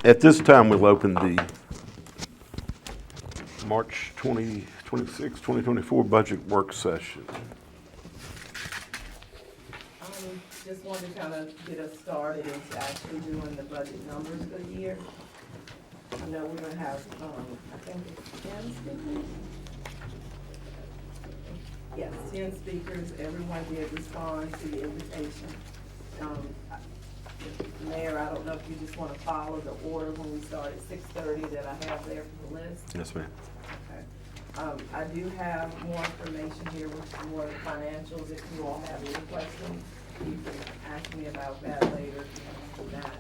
At this time, we'll open the March 2024 budget work session. Just wanted to kind of get us started into actually doing the budget numbers for the year. I know we're gonna have, I think it's 10 speakers. Yes, 10 speakers. Everyone did respond to the invitation. Mayor, I don't know if you just want to follow the order when we start at 6:30 that I have there for the list. Yes, ma'am. Okay. I do have more information here with more financials. If you all have any questions, you can ask me about that later if you want to do that.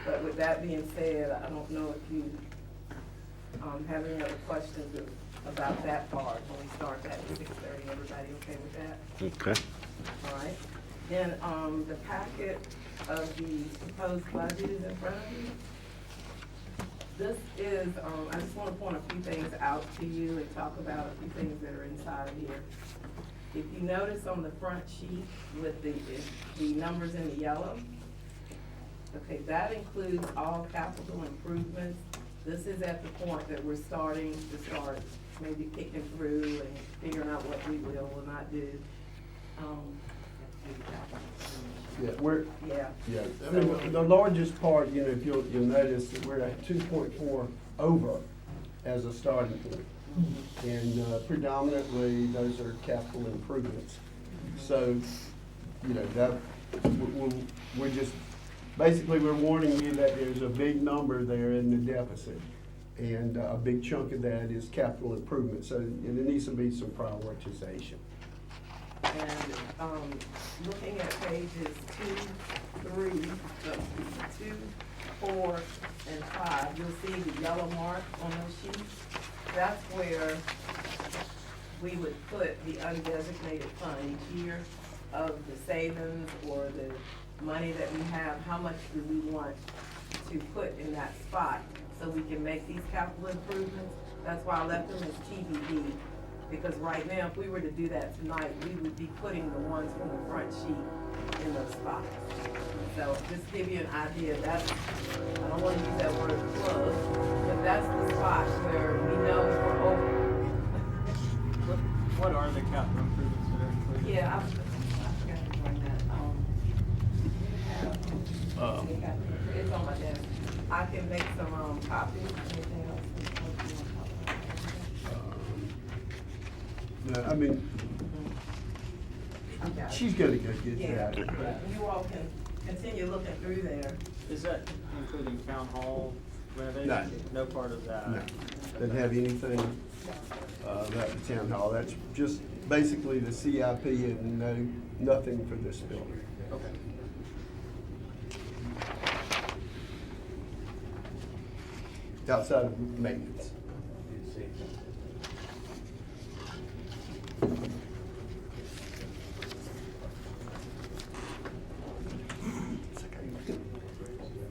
But with that being said, I don't know if you have any other questions about that part when we start that at 6:30. Everybody okay with that? Okay. All right. Then the packet of the proposed budget is in front of you. This is, I just want to point a few things out to you and talk about a few things that are inside of here. If you notice on the front sheet with the numbers in the yellow, okay, that includes all capital improvements. This is at the point that we're starting to start maybe kicking through and figuring out what we will not do. Yeah, Yeah. I mean, the largest part, you know, if you'll notice that we're at 2.4 over as a starting point. And predominantly, those are capital improvements. So, you know, that, we're just, basically, we're warning you that there's a big number there in the deficit. And a big chunk of that is capital improvement. So there needs to be some prioritization. And looking at pages 2, 3, 4, and 5, you'll see the yellow mark on those sheets. That's where we would put the undesignated fund each year of the savings or the money that we have. How much do we want to put in that spot so we can make these capital improvements? That's why I left them as TBD. Because right now, if we were to do that tonight, we would be putting the ones from the front sheet in those spots. So just to give you an idea, that's, I don't want to use that word close, but that's the spot where we know we're over. What are the capital improvements that are included? Yeah, I forgot to bring that. It's on my desk. I can make some copies. Anything else? No, I mean, she's gonna go get Yeah, that. yeah, you all can continue looking through there. Is that including town hall renovation? No part of that? No, doesn't have anything, about the town hall. That's just basically the CIP and nothing for this building. Okay. Outside of maintenance.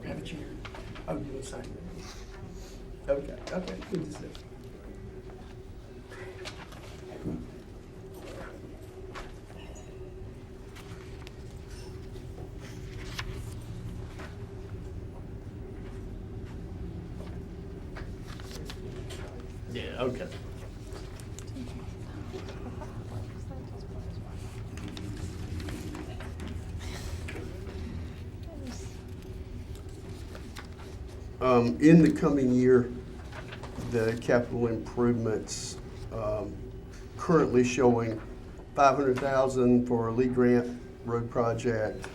Grab a chair. Oh, you inside. Okay, good to see. Yeah, okay. In the coming year, the capital improvements currently showing $500,000 for a Lee Grant road project,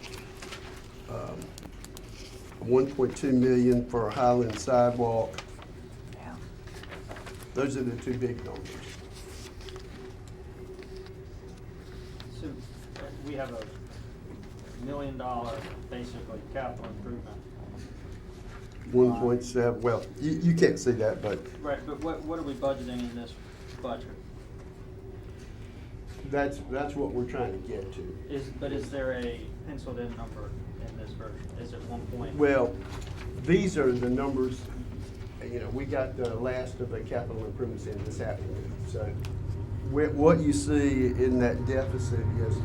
$1.2 million for a Highland sidewalk. Those are the two big numbers. So we have $1 million basically capital improvement. 1.7, well, you can't see that, but Right, but what are we budgeting in this budget? that's what we're trying to get to. Is there a penciled in number in this version? Is it 1 point? Well, these are the numbers, you know, we got the last of the capital improvements in this afternoon. So what you see in that deficit is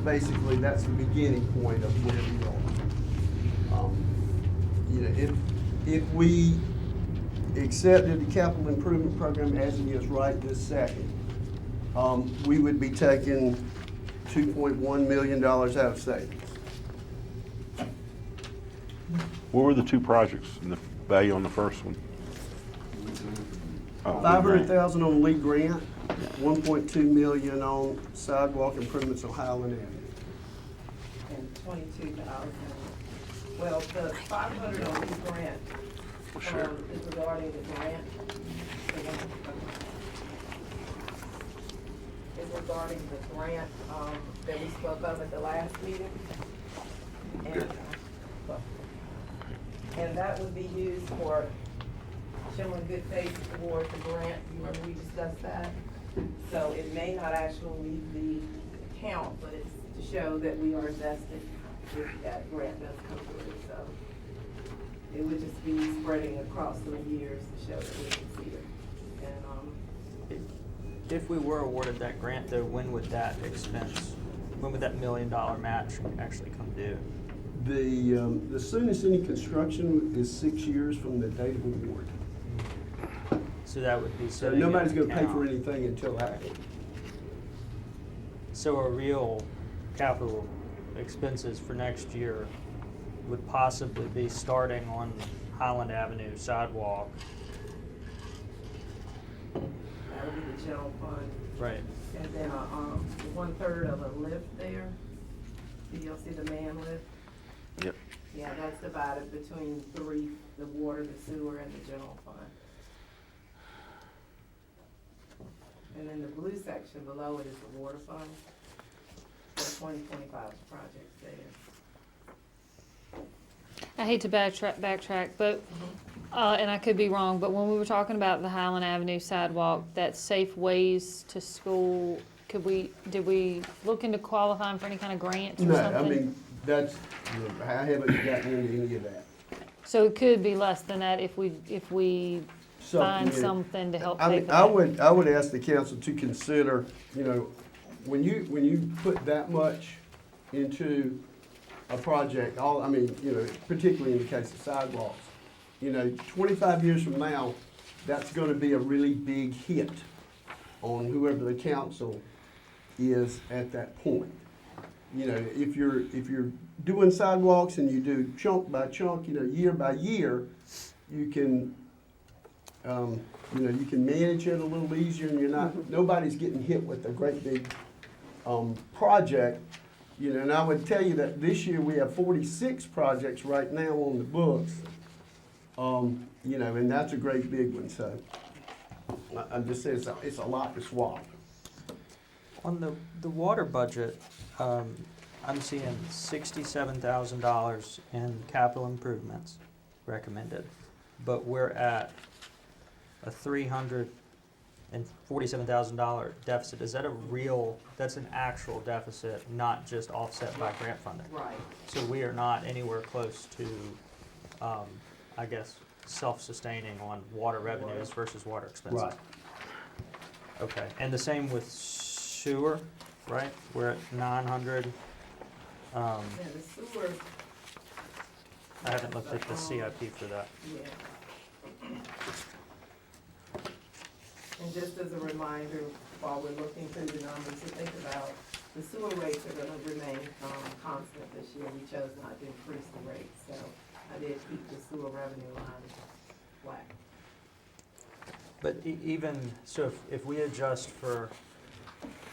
basically that's the beginning point of where we are. You know, if we accepted the capital improvement program as it is right this second, we would be taking $2.1 million out of savings. What were the two projects and the value on the first one? Oh, $500,000 on lead grant, $1.2 million on sidewalk improvements on Highland Avenue. And 22,000. Well, the 500 on each grant, Sure. is regarding the grant. Is regarding the grant, that we spoke of at the last meeting. And that would be used for showing good faith towards the grant. You remember we discussed that? So it may not actually leave the account, but it's to show that we are invested if that grant does come through. So it would just be spreading across 3 years to show that we can see it. And, If we were awarded that grant though, when would that $1 million match actually come due? The soonest any construction is 6 years from the date of award. So that would be So sitting in nobody's gonna pay account. for anything until that. So our real capital expenses for next year would possibly be starting on Highland Avenue sidewalk. that would be the general fund. Right. And then, 1/3 of a lift there. Do y'all see the man lift? Yep. Yeah, that's divided between three, the water, the sewer, and the general fund. And then the blue section below it is the water fund. For 2025 projects there. I hate to backtrack, but, and I could be wrong, but when we were talking about the Highland Avenue sidewalk, that safe ways to school, did we look into qualifying for any kind of grants or No, something? I mean, that's, I haven't gotten into any of that. So it could be less than that if we find yeah. something to help I pay mean, for that. I would ask the council to consider, when you put that much into a project, particularly in the case of sidewalks, 25 years from now, that's gonna be a really big hit on whoever the council is at that point. If you're doing sidewalks and you do chunk by chunk, year by year, you can, you can manage it a little easier and nobody's getting hit with a great big, project. And I would tell you that this year we have 46 projects right now on the books. And that's a great big one, so I'm just saying it's a lot to swallow. On the water budget, I'm seeing $67,000 in capital improvements recommended, but we're at a $347,000 deficit. Is that that's an actual deficit, not just offset by grant funding? Right. So we are not anywhere close to, I guess, self-sustaining on water revenues versus water expenses. Right. Okay, and the same with sewer, right? We're at 900. Yeah, the sewer, I haven't looked at the CIP for that. yeah. And just as a reminder, while we're looking through the numbers, to think about, the sewer rates are gonna remain, constant this year. We chose not to increase the rates, so I did keep the sewer revenue line flat. But even, so if we adjust for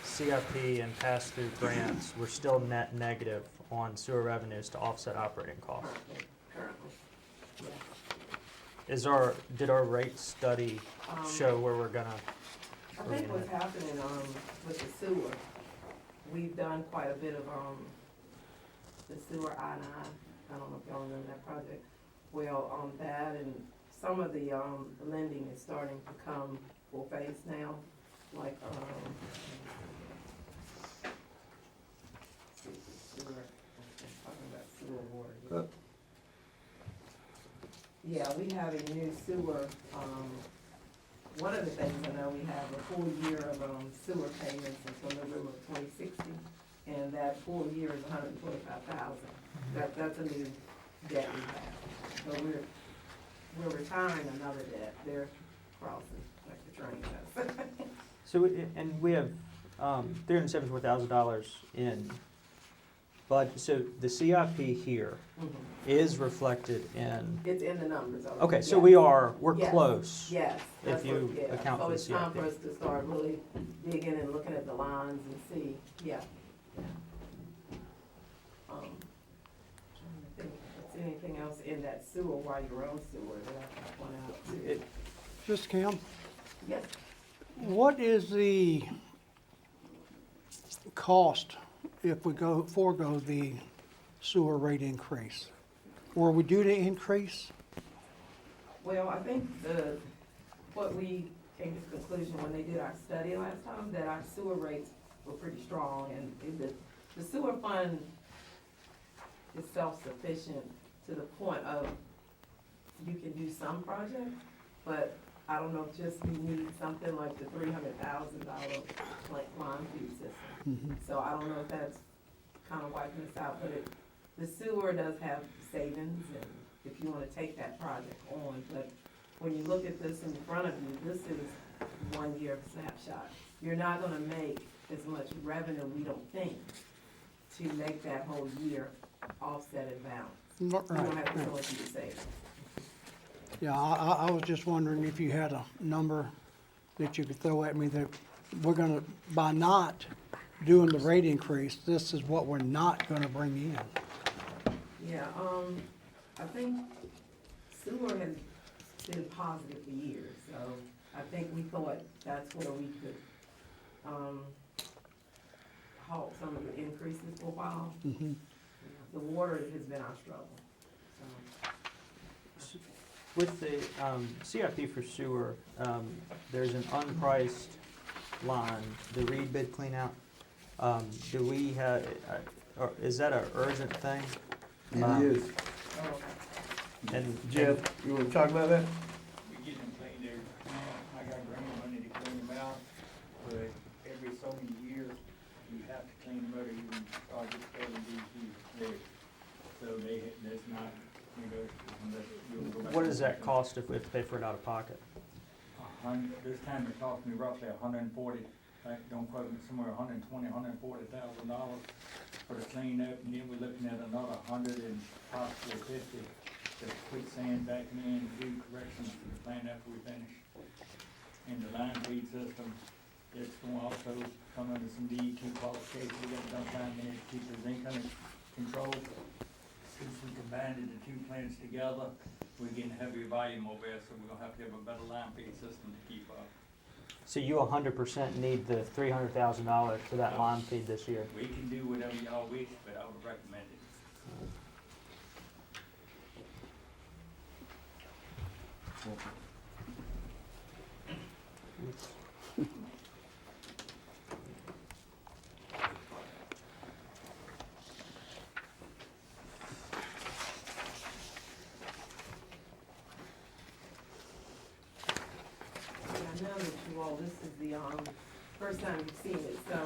CIP and pass-through grants, we're still net negative on sewer revenues to offset operating costs. Currently, yeah. Did our rate study show where we're gonna? I think what's happening, with the sewer, we've done quite a bit of, the sewer I-9, I don't know if y'all remember that project. Well, on that and some of the, lending is starting to come full phase now, like, sewer, I'm talking about sewer water. Yeah, we have a new sewer, one of the things I know, we have a full year of, sewer payments until November of 2060, and that full year is $125,000. That's a new debt we have. So we're retiring another debt, they're crossing like the train does. So, and we have $374,000 in budget, so the CIP here Mhm. is reflected in, It's in the numbers already. okay, so yes. we're Yes. close. Yes. that's If you what- yeah. account for the So it's time CIP. for us to start really digging and looking at the lines and see, yeah. Yeah. Trying to think if there's anything else in that sewer while you're on sewer that I can point out too. It- Just Kim, Yes, what is the cost if we forego the sewer rate increase? Were we due to increase? well, I think what we came to the conclusion when they did our study last time, that our sewer rates were pretty strong, and the sewer fund is self-sufficient to the point of you can do some projects, but I don't know, just we need something like the $300,000 line feed system. So I don't know if that's kind of wiping us out, but the sewer does have savings, and if you wanna take that project on, but when you look at this in front of you, this is 1 year snapshot. You're not gonna make as much revenue, we don't think, to make that whole year offset and balance. You don't have to go into your savings. Yeah, I was just wondering if you had a number that you could throw at me that we're gonna, by not doing the rate increase, this is what we're not gonna bring in. Yeah, I think sewer has been positive for years, so I think we thought that's where we could, halt some of the increases for a while. Mhm. The water has been our struggle, so. With the CIP for sewer, there's an unpriced line, the Reed bid cleanout. Do we have, or is that an urgent thing? It is. Oh, okay. And Jeff, you wanna talk about that? We get them cleaned every, I got grant money to clean them out, but every so many years, you have to clean them out or you can start just failing these there. So that's not, unless you'll go back. what does that cost if we have to pay for it out of pocket? This time it cost me roughly $140, don't quote me, somewhere $120,000, $140,000 for the clean up, and then we're looking at another 100 and possibly 50 to put sand back in, do corrections to the plant after we finish. And the line feed system, it's going to also come under some DEQ qualifications, we got enough time in it to keep the zinc under control. Since we combined the two plants together, we're getting heavier volume over there, so we're gonna have to have a better line feed system to keep up. So you 100% need the $300,000 for that line feed this year? We can do whatever y'all wish, but I would recommend it. And I know that you all, this is the, first time you've seen it, so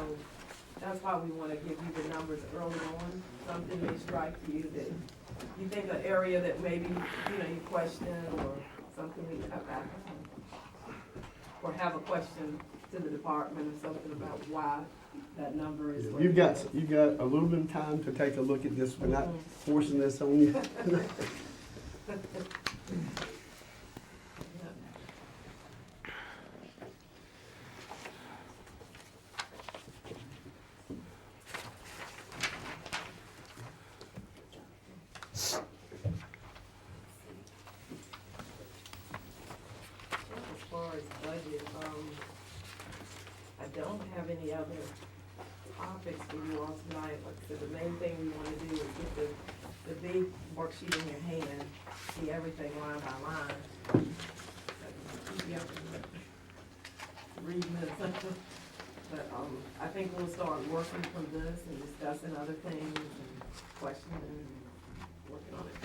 that's why we wanna give you the numbers early on. Something may strike you that you think an area that maybe, you question, or something we cut back on. Or have a question to the department or something about why that number is. what You've it got, is. you've got a little bit of time to take a look at this, we're not forcing this on you. As far as budget, I don't have any other topics for you all tonight. Like I said, the main thing we wanna do is get the big worksheet in your hand, see everything line by line. Yep. Reading it, but, I think we'll start working from this and discussing other things and questioning and working on it.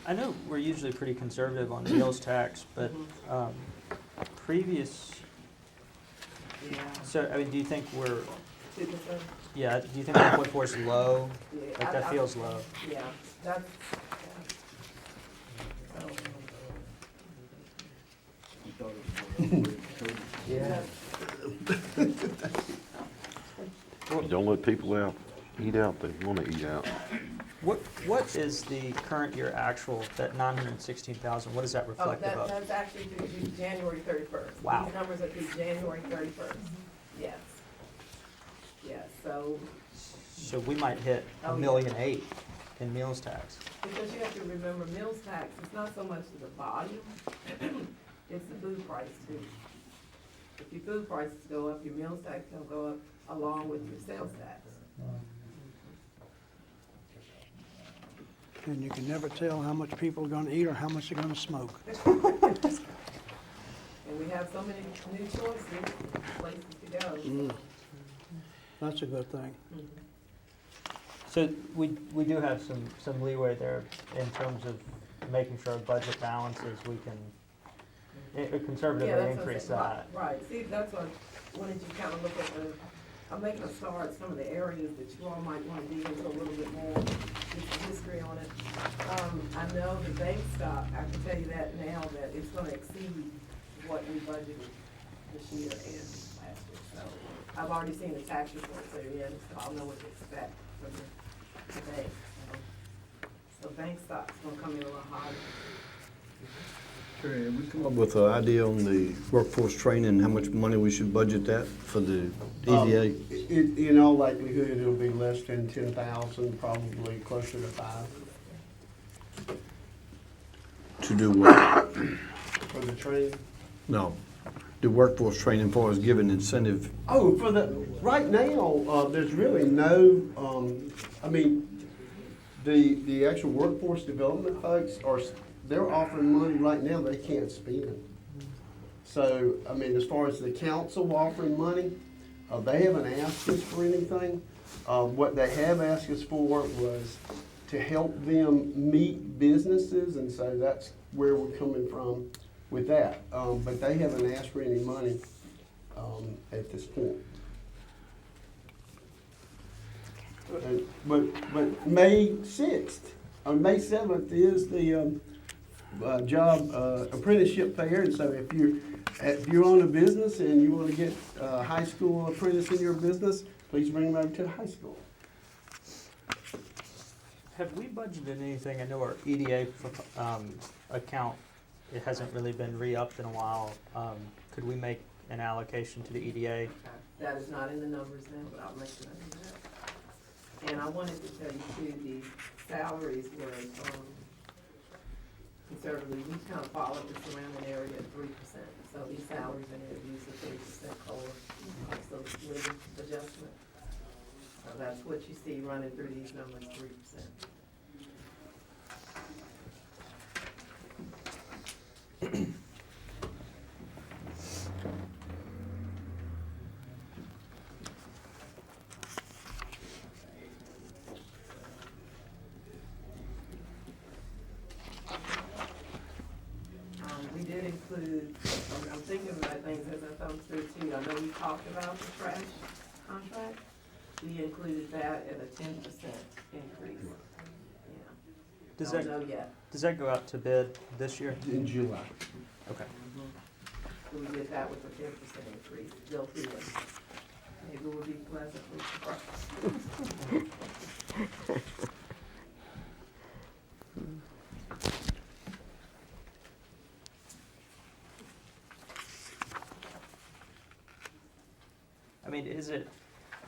I know we're usually pretty conservative on meals tax, but previous, Yeah. so, I mean, do you think we're, 2%? yeah, do you think 1.4 is low? Yeah, Like that feels low? Yeah, that's, Yeah. Don't let people eat out, they wanna eat out. What is the current year actual, that 916,000, what is that Oh, reflective of? that's actually through January 31st. Wow. These numbers are through January 31st. Yes. Yes, so, So we might hit Oh, yeah. $1.8 million in meals tax. because you have to remember, meals tax, it's not so much the volume, it's the food price too. If your food prices go up, your meals tax will go up along with your sales tax. And you can never tell how much people are gonna eat or how much they're gonna smoke. And we have so many new choices, places to go. That's a good thing. So we do have some leeway there in terms of making sure our budget balances, we can Yeah, conservatively that's what I'm increase saying. that. Right, see, that's what, when did you kind of look at I'm making a start, some of the areas that you all might want to dig into a little bit more, get some history on it. I know the bank stock, I can tell you that now, that it's gonna exceed what we budgeted this year and last year. So I've already seen the tax reports that are in, so I'll know what to expect from the bank. So bank stock's gonna come in a little higher. Terry, have we come up with an idea on the workforce training, how much money we should budget that for the EDA? In all likelihood, it'll be less than 10,000, probably closer to 5 To do what? for the training. No, the workforce training for us giving incentive. Oh, right now, there's really no, I mean, the actual workforce development folks they're offering money right now they can't spend. So, I mean, as far as the council offering money, they haven't asked us for anything. What they have asked us for was to help them meet businesses, and so that's where we're coming from with that. But they haven't asked for any money at this point. But May 6th, or May 7th is the job apprenticeship fair, and so if you own a business and you want to get a high school apprentice in your business, please bring them over to the high school. Have we budgeted anything? I know our EDA account, it hasn't really been re-upped in a while. Could we make an allocation to the E EDA? That is not in the numbers now, but I'll make sure I do that. And I wanted to tell you too, the salaries were, conservatively, we kind of followed the surrounding area at 3%. So these salaries are interviews at 3% COLA, so living adjustment. So that's what you see running through these numbers, 3%. We did include, I'm thinking about things as I thumb through too. I know we talked about the trash contract. We included that at a 10% increase. Yeah. Does Don't that, know yet. does that go out to bid this year? In July. Okay. So we did that with a 10% increase built in. Maybe we'll be pleasantly surprised. I mean, is it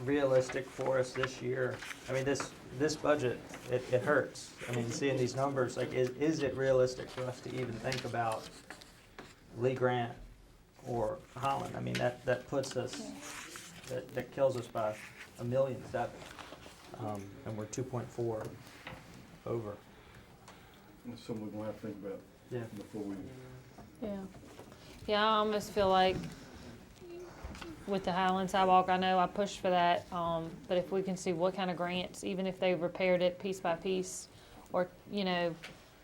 realistic for us this year? I mean, this budget, it hurts. I mean, seeing these numbers, like, is it realistic for us to even think about Lee Grant or Holland? I mean, that puts us, that kills us by $1.7 million, and we're 2.4 over. That's something we're gonna have to think about Yeah. before we. Yeah. Yeah, I almost feel like with the Highland sidewalk, I know I pushed for that, but if we can see what kind of grants, even if they repaired it piece by piece, or,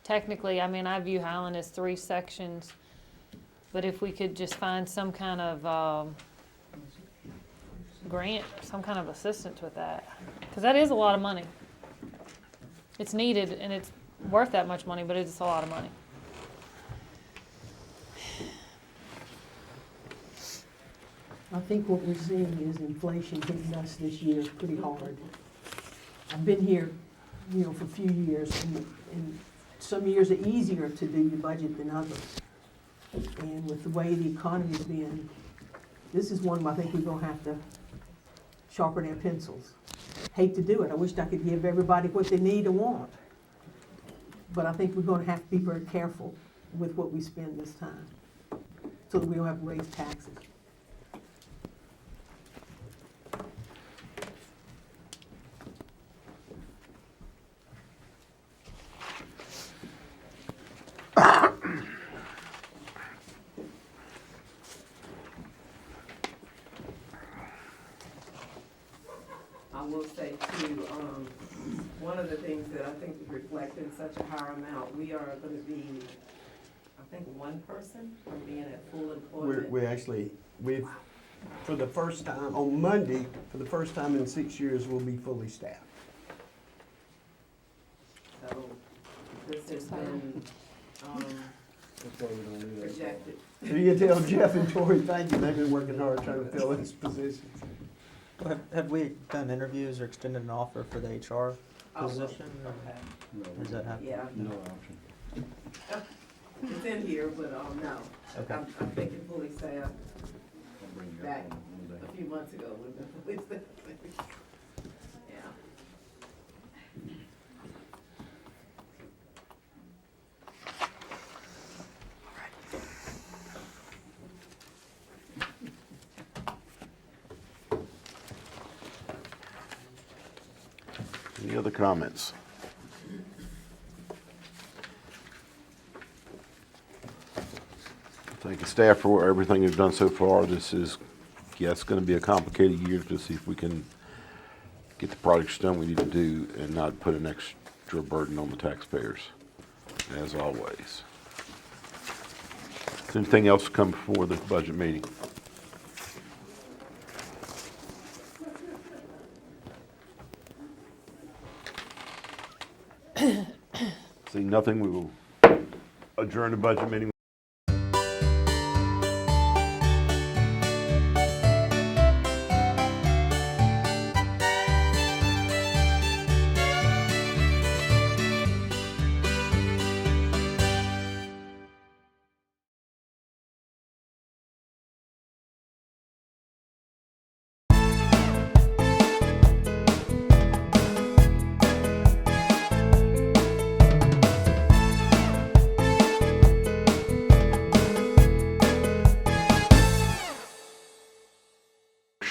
technically, I mean, I view Highland as 3 sections, but if we could just find some kind of, grant, some kind of assistance with that, because that is a lot of money. It's needed, and it's worth that much money, but it's a lot of money. I think what we're seeing is inflation hitting us this year pretty hard. I've been here, for a few years, and some years are easier to do your budget than others. And with the way the economy's been, this is one I think we're gonna have to sharpen our pencils. Hate to do it. I wish I could give everybody what they need or want. But I think we're gonna have to be very careful with what we spend this time, so that we don't have to raise taxes. I will say too, one of the things that I think is reflecting such a higher amount, we are gonna be, I think, one person from being at full employment. We've, for the first time, on Monday, for the first time in 6 years, we'll be fully staffed. So this has been, projected. So you can tell Jeff and Tori, thank you, they've been working hard trying to fill these positions. Have we done interviews or extended an offer for the HR Oh, position? okay. Has that happened? Yeah, No option. it's in here, but, no. Okay. I'm thinking fully staffed. Back a few months ago, would have been fully staffed. Yeah. Any other comments? Thank you, staff, for everything you've done so far. This is, yes, going to be a complicated year to see if we can get the projects done we need to do and not put an extra burden on the taxpayers, as always. Is anything else come before the budget meeting? Seeing nothing, we will adjourn the budget meeting.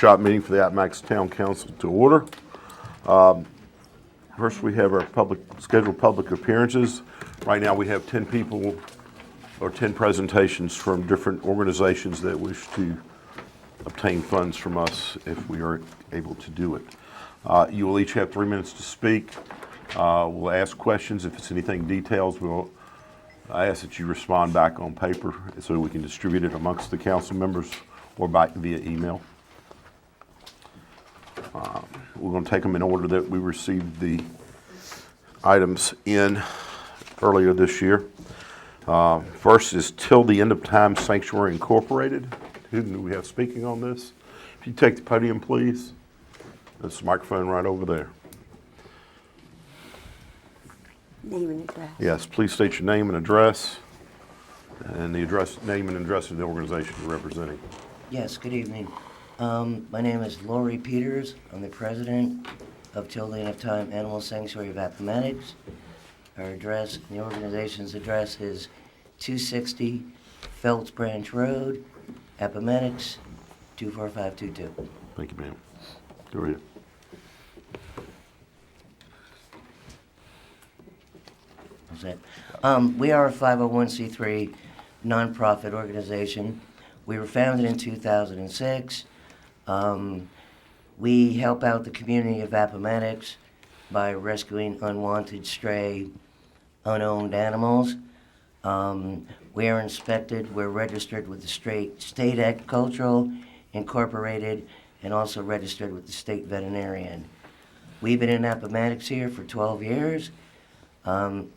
Workshop meeting for the Appomattox Town Council to order. First, we have our scheduled public appearances. Right now, we have 10 people or 10 presentations from different organizations that wish to obtain funds from us if we are able to do it. You will each have 3 minutes to speak. We'll ask questions. If it's anything details, I ask that you respond back on paper so we can distribute it amongst the council members or back via email. We're going to take them in order that we received the items in earlier this year. First is Till the End of Time Sanctuary Incorporated. Who do we have speaking on this? If you take the podium, please. There's a microphone right over there. Name and address. Yes, please state your name and address, and the name and address of the organization you're representing. Yes, good evening. My name is Lori Peters. I'm the president of Till the End of Time Animal Sanctuary of Appomattox. Our address, the organization's address is 260 Felts Branch Road, Appomattox, 24522. Thank you, ma'am. Go ahead. That's it. We are a 501c3 nonprofit organization. We were founded in 2006. We help out the community of Appomattox by rescuing unwanted, stray, unowned animals. We are inspected, we're registered with the State Agricultural Incorporated and also registered with the State Veterinarian. We've been in Appomattox here for 12 years.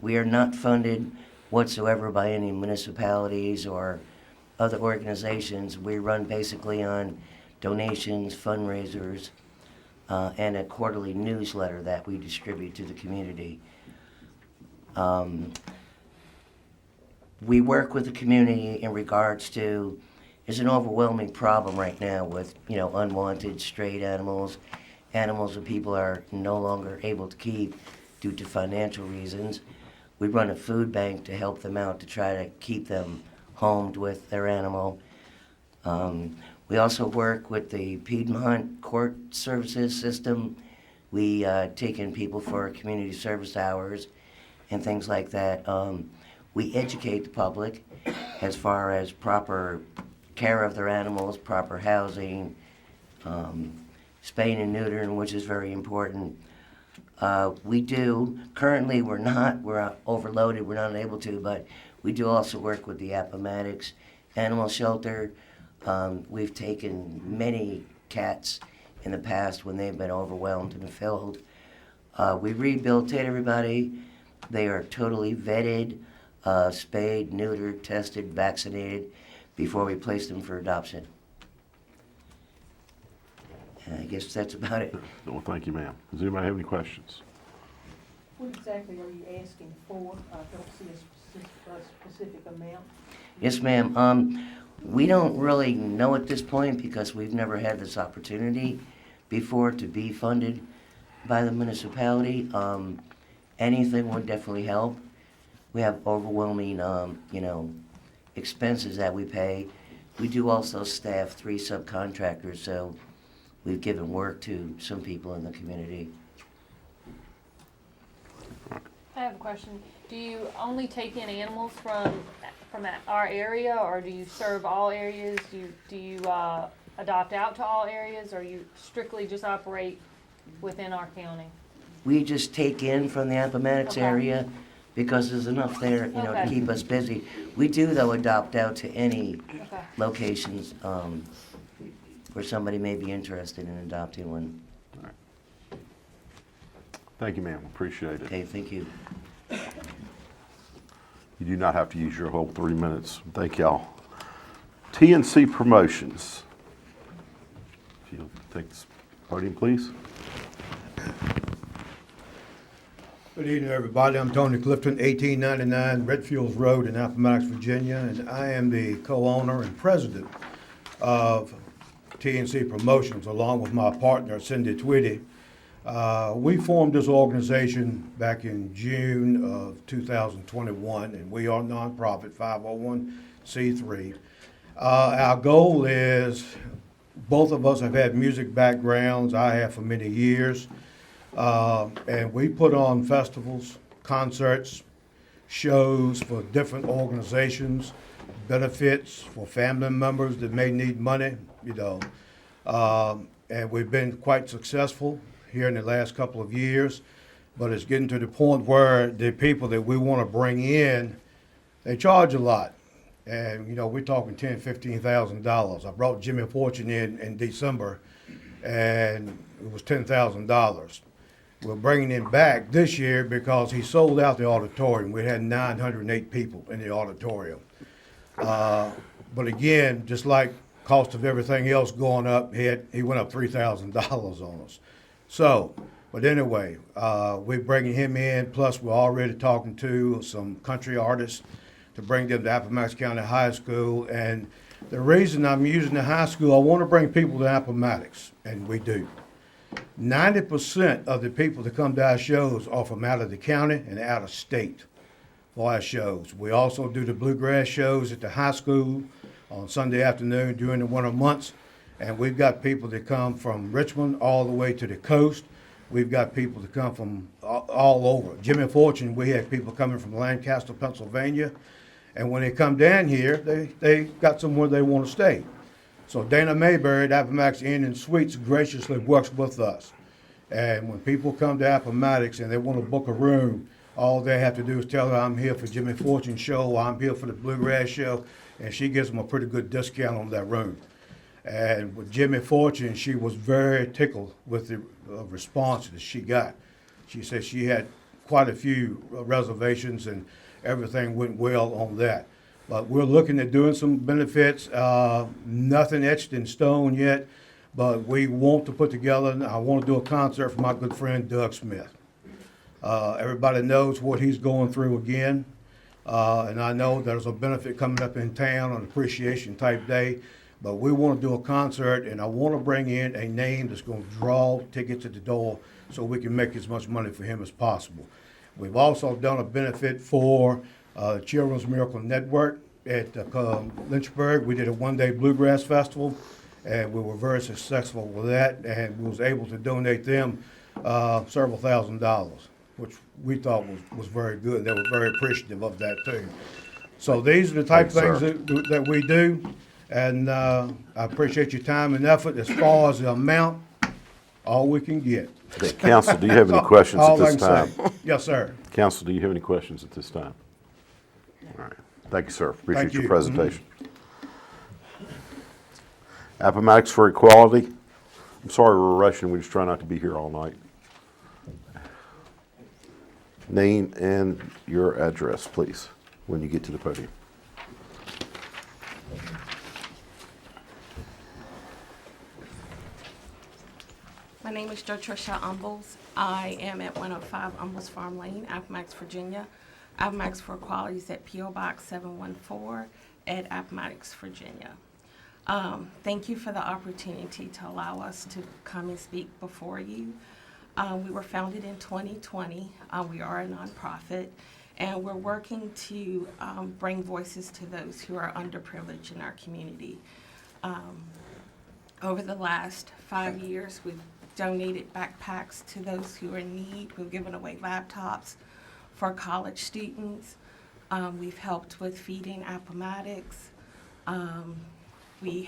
We are not funded whatsoever by any municipalities or other organizations. We run basically on donations, fundraisers, and a quarterly newsletter that we distribute to the community. We work with the community in regards to, there's an overwhelming problem right now with, unwanted strayed animals, animals that people are no longer able to keep due to financial reasons. We run a food bank to help them out to try to keep them homed with their animal. We also work with the Piedmont Court Services System. We take in people for community service hours and things like that. We educate the public as far as proper care of their animals, proper housing, spaying and neutering, which is very important. Currently we're overloaded, we're not able to, but we do also work with the Appomattox Animal Shelter. We've taken many cats in the past when they've been overwhelmed and filled. We rehabilitate everybody. They are totally vetted, spayed, neutered, tested, vaccinated before we place them for adoption. And I guess that's about it. Well, thank you, ma'am. Does anybody have any questions? What exactly are you asking for? I don't see a specific amount. Yes, ma'am. We don't really know at this point because we've never had this opportunity before to be funded by the municipality. Anything would definitely help. We have overwhelming, expenses that we pay. We do also staff 3 subcontractors, so we've given work to some people in the community. I have a question. Do you only take in animals from our area, or do you serve all areas? Do you adopt out to all areas, or you strictly just operate within our county? We just take in from the Appomattox Okay. area because there's enough there, to Okay. keep us busy. We do, though, adopt out to any Okay. locations where somebody may be interested in adopting one. Thank you, ma'am. Appreciate it. Okay, thank you. You do not have to use your whole 3 minutes. Thank y'all. TNC Promotions. If you'll take this podium, please. Good evening, everybody. I'm Tony Clifton, 1899 Redfields Road in Appomattox, Virginia, and I am the co-owner and president of TNC Promotions, along with my partner, Cindy Tweedy. We formed this organization back in June of 2021, and we are a nonprofit 501c3. Our goal is, both of us have had music backgrounds. I have for many years. And we put on festivals, concerts, shows for different organizations, benefits for family members that may need money, and we've been quite successful here in the last couple of years, but it's getting to the point where the people that we want to bring in, they charge a lot. And, we're talking $10,000, $15,000. I brought Jimmy Fortune in December, and it was $10,000. We're bringing him back this year because he sold out the auditorium. We had 908 people in the auditorium. But again, just like cost of everything else going up, he went up $3,000 on us. So, but anyway, we're bringing him in, plus we're already talking to some country artists to bring them to Appomattox County High School. And the reason I'm using the high school, I want to bring people to Appomattox, and we do. 90% of the people that come to our shows are from out of the county and out of state for our shows. We also do the bluegrass shows at the high school on Sunday afternoon during the winter months. And we've got people that come from Richmond all the way to the coast. We've got people that come from all over. Jimmy Fortune, we had people coming from Lancaster, Pennsylvania. And when they come down here, they got somewhere they want to stay. So Dana Mayberry at Appomattox Inn and Suites graciously works with us. And when people come to Appomattox and they want to book a room, all they have to do is tell her, I'm here for Jimmy Fortune show, or I'm here for the bluegrass show, and she gives them a pretty good discount on that room. And with Jimmy Fortune, she was very tickled with the response that she got. She said she had quite a few reservations and everything went well on that. But we're looking at doing some benefits, nothing etched in stone yet. but we want to put together, and I want to do a concert for my good friend Doug Smith. Everybody knows what he's going through again, and I know there's a benefit coming up in town, an appreciation type day, but we want to do a concert, and I want to bring in a name that's going to draw tickets at the door so we can make as much money for him as possible. We've also done a benefit for Children's Miracle Network at Lynchburg. We did a one-day bluegrass festival, and we were very successful with that, and we was able to donate them several $1,000s, which we thought was very good. They were very appreciative of that too. So these are the type of Thanks, things that we do, and I appreciate your time and effort. As far as the amount, all we can get. Okay, Council, do you have any questions at All I this can time? say. Yes, sir. Council, do you have any questions at this time? All right. Thank you, sir. Appreciate Thank your you. presentation. Appomattox for Equality. I'm sorry we're rushing. We just try not to be here all night. Name and your address, please, when you get to the podium. My name is Jotricia Umbles. I am at 105 Umbles Farm Lane, Appomattox, Virginia. Appomattox for Equality is at P.O. Box 714 at Appomattox, Virginia. Thank you for the opportunity to allow us to come and speak before you. We were founded in 2020. We are a nonprofit, and we're working to bring voices to those who are underprivileged in our community. Over the last 5 years, we've donated backpacks to those who are in need. We've given away laptops for college students. We've helped with feeding Appomattox. We've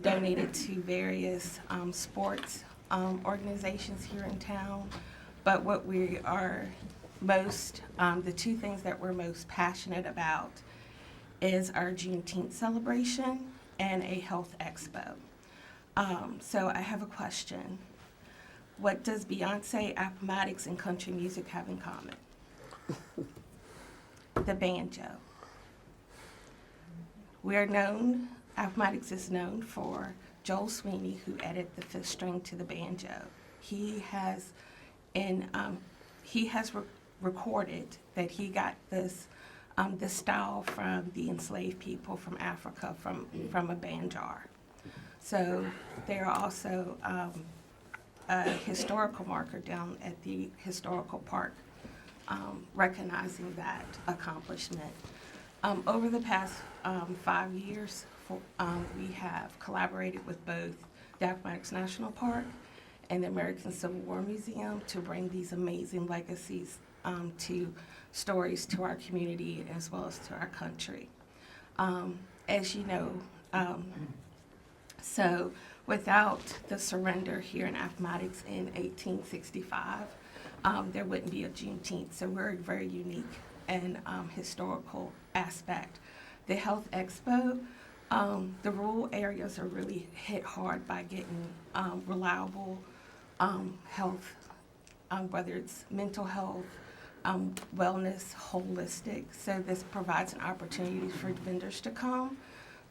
donated to various sports organizations here in town. But what we are most, the two things that we're most passionate about is our Juneteenth celebration and a health expo. So I have a question. What does Beyonce, Appomattox, and country music have in common? The banjo. We're known, Appomattox is known for Joel Sweeney, who added the fifth string to the banjo. He has recorded that he got this style from the enslaved people from Africa, from a banjar. So there are also a historical marker down at the historical park recognizing that accomplishment. Over the past 5 years, we have collaborated with both the Appomattox National Park and the American Civil War Museum to bring these amazing legacies to stories to our community as well as to our country. As you know, so without the surrender here in Appomattox in 1865, there wouldn't be a Juneteenth. So we're a very unique and historical aspect. The Health Expo, the rural areas are really hit hard by getting reliable health, whether it's mental health, wellness, holistic. So this provides an opportunity for vendors to come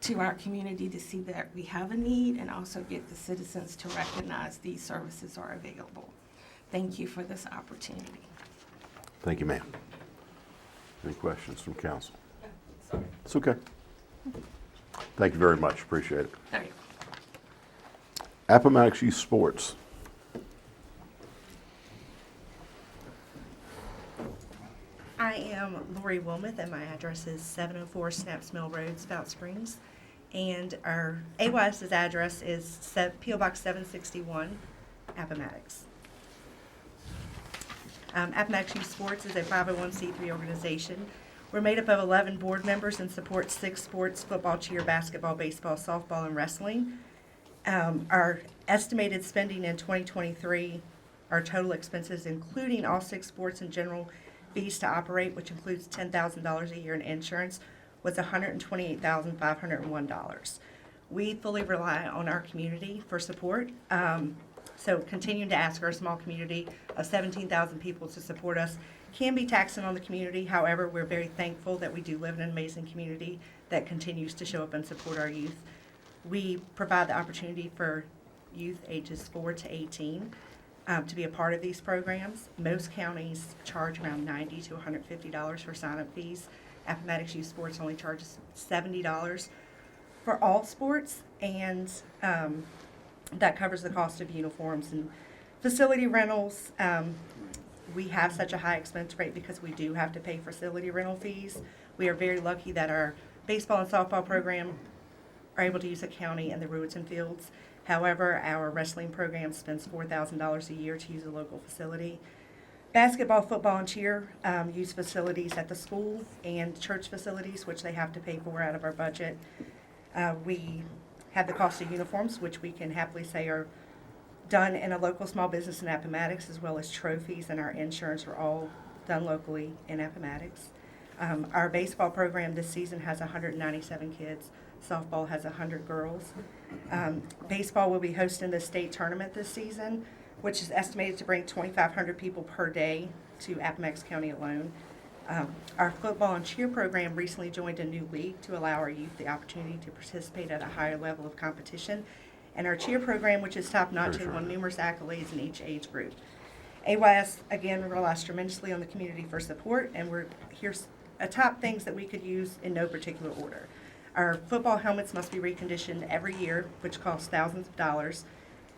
to our community to see that we have a need and also get the citizens to recognize these services are available. Thank you for this opportunity. Thank you, ma'am. Any questions from council? Sorry. It's okay. Thank you very much. Appreciate it. All right. Appomattox Youth Sports. I am Lori Wilmoth, and my address is 704 Snaps Mill Road, Spout Springs. And our AYS's address is P.O. Box 761, Appomattox. Appomattox Youth Sports is a 501c3 organization. We're made up of 11 board members and support 6 sports: football, cheer, basketball, baseball, softball, and wrestling. Our estimated spending in 2023, our total expenses, including all 6 sports and general fees to operate, which includes $10,000 a year in insurance, was $128,501. We fully rely on our community for support. So continuing to ask our small community of 17,000 people to support us can be taxing on the community. However, we're very thankful that we do live in an amazing community that continues to show up and support our youth. We provide the opportunity for youth ages 4 to 18 to be a part of these programs. Most counties charge around $90 to $150 for sign-up fees. Appomattox Youth Sports only charges $70 for all sports, and that covers the cost of uniforms and facility rentals. We have such a high expense rate because we do have to pay facility rental fees. We are very lucky that our baseball and softball program are able to use the county and the Ruetan fields. However, our wrestling program spends $4,000 a year to use a local facility. Basketball, football, and cheer use facilities at the school and church facilities, which they have to pay for out of our budget. We have the cost of uniforms, which we can happily say are done in a local small business in Appomattox, as well as trophies and our insurance are all done locally in Appomattox. Our baseball program this season has 197 kids. Softball has 100 girls. Baseball will be hosting the state tournament this season, which is estimated to bring 2,500 people per day to Appomattox County alone. Our football and cheer program recently joined a new league to allow our youth the opportunity to participate at a higher level of competition. And our cheer program, which is top-notch and won numerous accolades in each age group. AYS, again, relies tremendously on the community for support, and here's top things that we could use in no particular order. Our football helmets must be reconditioned every year, which costs thousands of dollars.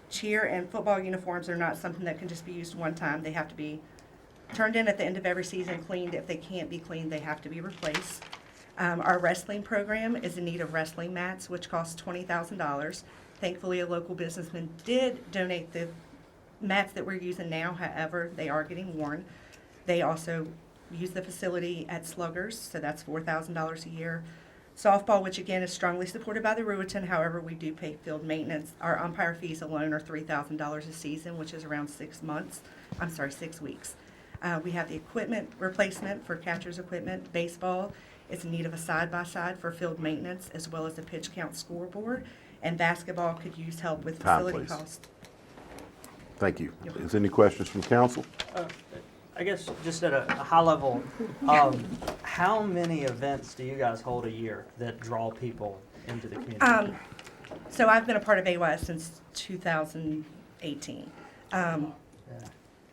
Cheer and football uniforms are not something that can just be used one time. They have to be turned in at the end of every season, cleaned. If they can't be cleaned, they have to be replaced. Our wrestling program is in need of wrestling mats, which cost $20,000. Thankfully, a local businessman did donate the mats that we're using now. However, they are getting worn. They also use the facility at Sluggers, so that's $4,000 a year. Softball, which again is strongly supported by the Ruetan, however, we do pay field maintenance. Our umpire fees alone are $3,000 a season, which is around 6 weeks. We have the equipment replacement for catcher's equipment. Baseball is in need of a side-by-side for field maintenance, as well as a pitch count scoreboard. And basketball could use help with Time, facility please. costs. Thank you. Is there any questions from council? I guess just at a high level, how many events do you guys hold a year that draw people into the community? So I've been a part of AYS since 2018.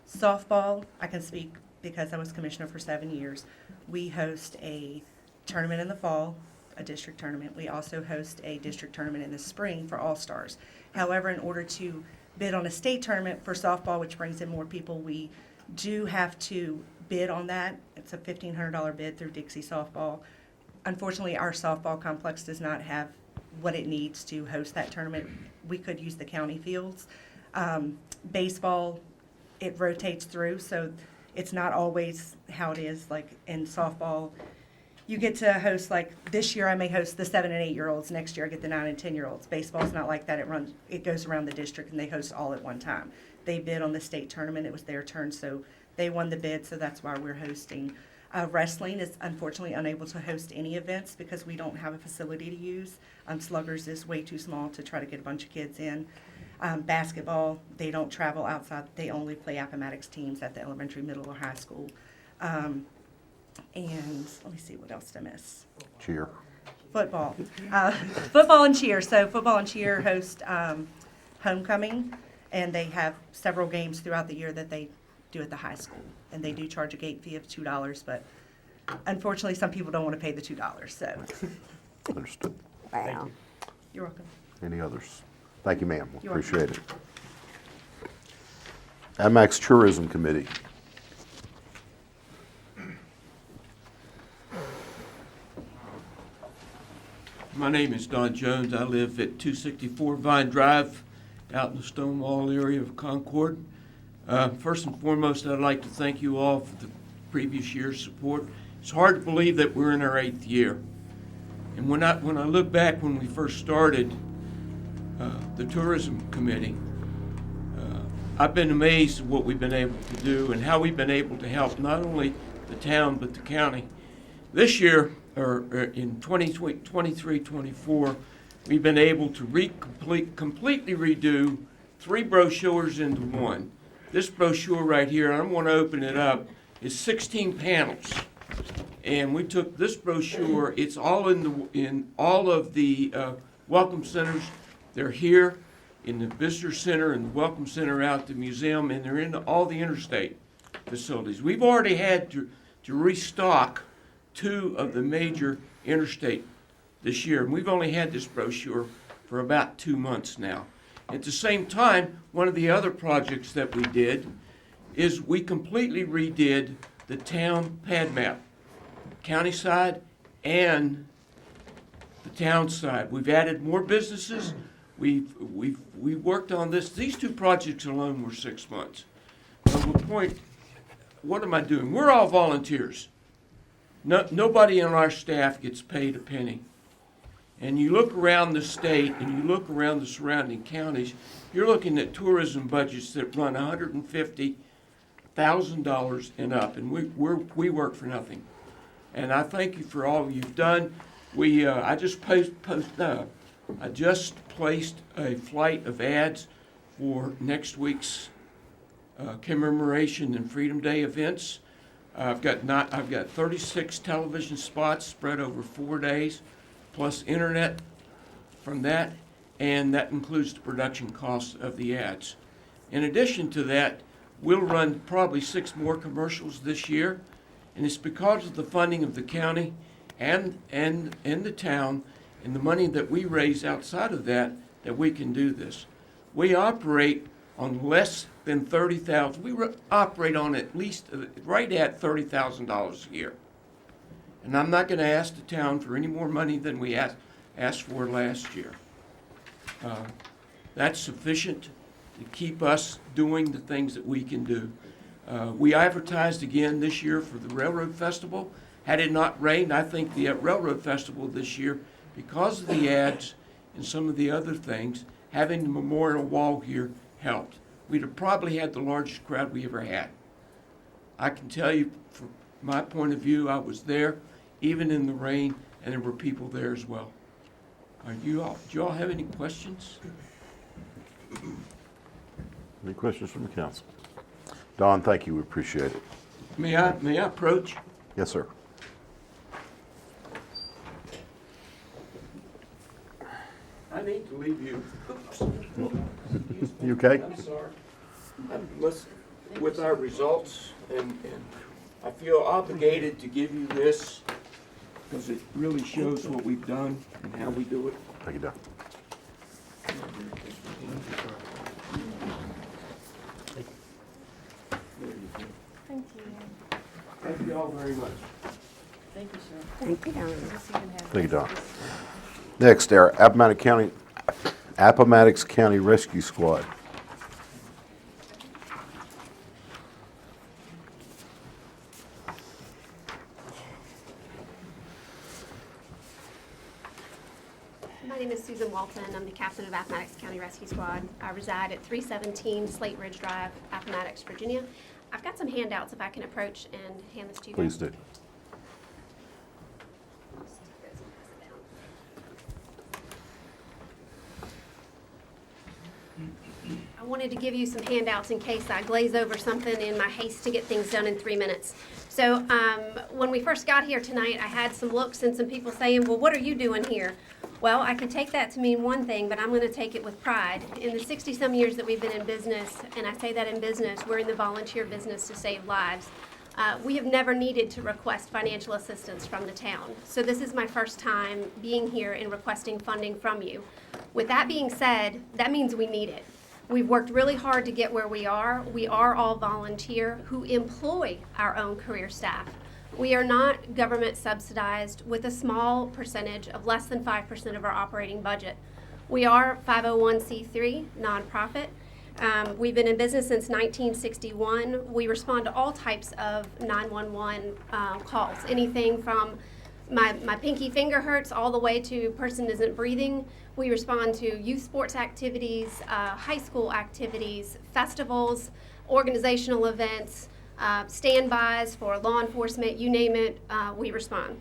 Softball, I can speak because I was commissioner for 7 years. We host a tournament in the fall, a district tournament. We also host a district tournament in the spring for all-stars. However, in order to bid on a state tournament for softball, which brings in more people, we do have to bid on that. It's a $1,500 bid through Dixie Softball. Unfortunately, our softball complex does not have what it needs to host that tournament. We could use the county fields. Baseball, it rotates through, so it's not always how it is like in softball. You get to host, like this year I may host the 7 and 8-year-olds, next year I get the 9 and 10-year-olds. Baseball's not like that. It goes around the district and they host all at one time. They bid on the state tournament, it was their turn, so they won the bid, so that's why we're hosting. Wrestling is unfortunately unable to host any events because we don't have a facility to use. Sluggers is way too small to try to get a bunch of kids in. Basketball, they don't travel outside, they only play Appomattox teams at the elementary, middle, or high school. And let me see, what else did I miss? Cheer. Football. Football and cheer. So football and cheer host homecoming, and they have several games throughout the year that they do at the high school. And they do charge a gate fee of $2, but unfortunately, some people don't want to pay the $2, so. Understood. Wow. You're welcome. Any others? Thank you, ma'am. You're Appreciate it. Appomattox Tourism Committee. My name is Don Jones. I live at 264 Vine Drive out in the Stonewall area of Concord. First and foremost, I'd like to thank you all for the previous year's support. It's hard to believe that we're in our 8th year. And when I look back when we first started the Tourism Committee, I've been amazed at what we've been able to do and how we've been able to help not only the town but the county. This year, or in 2023-24, we've been able to completely redo 3 brochures into one. This brochure right here, I'm going to open it up, is 16 panels. And we took this brochure, it's all in all of the welcome centers. They're here in the visitor center and the welcome center out at the museum, and they're in all the interstate facilities. We've already had to restock 2 of the major interstate this year, and we've only had this brochure for about 2 months now. At the same time, one of the other projects that we did is we completely redid the town pad map, county side and the town side. We've added more businesses. We've worked on this. These 2 projects alone were 6 months. So the point, what am I doing? We're all volunteers. Nobody on our staff gets paid a penny. And you look around the state and you look around the surrounding counties, you're looking at tourism budgets that run $150,000 and up, and we work for nothing. And I thank you for all you've done. I just placed a flight of ads for next week's commemoration and Freedom Day events. I've got 36 television spots spread over 4 days, plus internet from that, and that includes the production costs of the ads. In addition to that, we'll run probably 6 more commercials this year, and it's because of the funding of the county and the town and the money that we raise outside of that we can do this. We operate on less than $30,000. We operate on at least right at $30,000 a year. And I'm not going to ask the town for any more money than we asked for last year. That's sufficient to keep us doing the things that we can do. We advertised again this year for the Railroad Festival. Had it not rained, I think the Railroad Festival this year, because of the ads and some of the other things, having the memorial wall here helped. We'd have probably had the largest crowd we ever had. I can tell you, from my point of view, I was there, even in the rain, and there were people there as well. Do you all have any questions? Any questions from the council? Don, thank you, we appreciate it. May I approach? Yes, sir. I need to leave you. Oops. You okay? I'm sorry. With our results, and I feel obligated to give you this because it really shows what we've done and how we do it. Thank you, Don. Thank you. Thank you all very much. Thank you, sir. Thank you. Thank you, Don. Next, our Appomattox County Rescue Squad. My name is Susan Walton. I'm the captain of Appomattox County Rescue Squad. I reside at 317 Slate Ridge Drive, Appomattox, Virginia. I've got some handouts if I can approach and hand this to you. Please do. I wanted to give you some handouts in case I glaze over something in my haste to get things done in 3 minutes. So when we first got here tonight, I had some looks and some people saying, well, what are you doing here? Well, I can take that to mean one thing, but I'm going to take it with pride. In the 60-some years that we've been in business, and I say that in business, we're in the volunteer business to save lives. We have never needed to request financial assistance from the town. So this is my first time being here and requesting funding from you. With that being said, that means we need it. We've worked really hard to get where we are. We are all volunteer who employ our own career staff. We are not government subsidized with a small percentage of less than 5% of our operating budget. We are 501c3 nonprofit. We've been in business since 1961. We respond to all types of 911 calls, anything from my pinky finger hurts all the way to person isn't breathing. We respond to youth sports activities, high school activities, festivals, organizational events, standbys for law enforcement, you name it, we respond.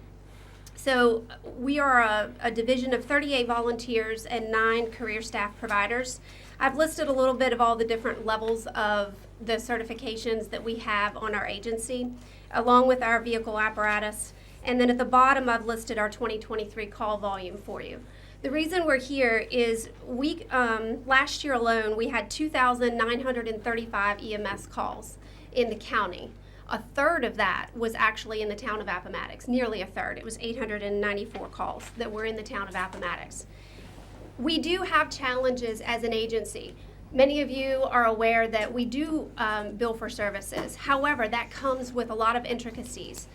So we are a division of 38 volunteers and 9 career staff providers. I've listed a little bit of all the different levels of the certifications that we have on our agency, along with our vehicle apparatus. And then at the bottom, I've listed our 2023 call volume for you. The reason we're here is last year alone, we had 2,935 EMS calls in the county. A third of that was actually in the town of Appomattox, nearly a third. It was 894 calls that were in the town of Appomattox. We do have challenges as an agency. Many of you are aware that we do bill for services. However, that comes with a lot of intricacies.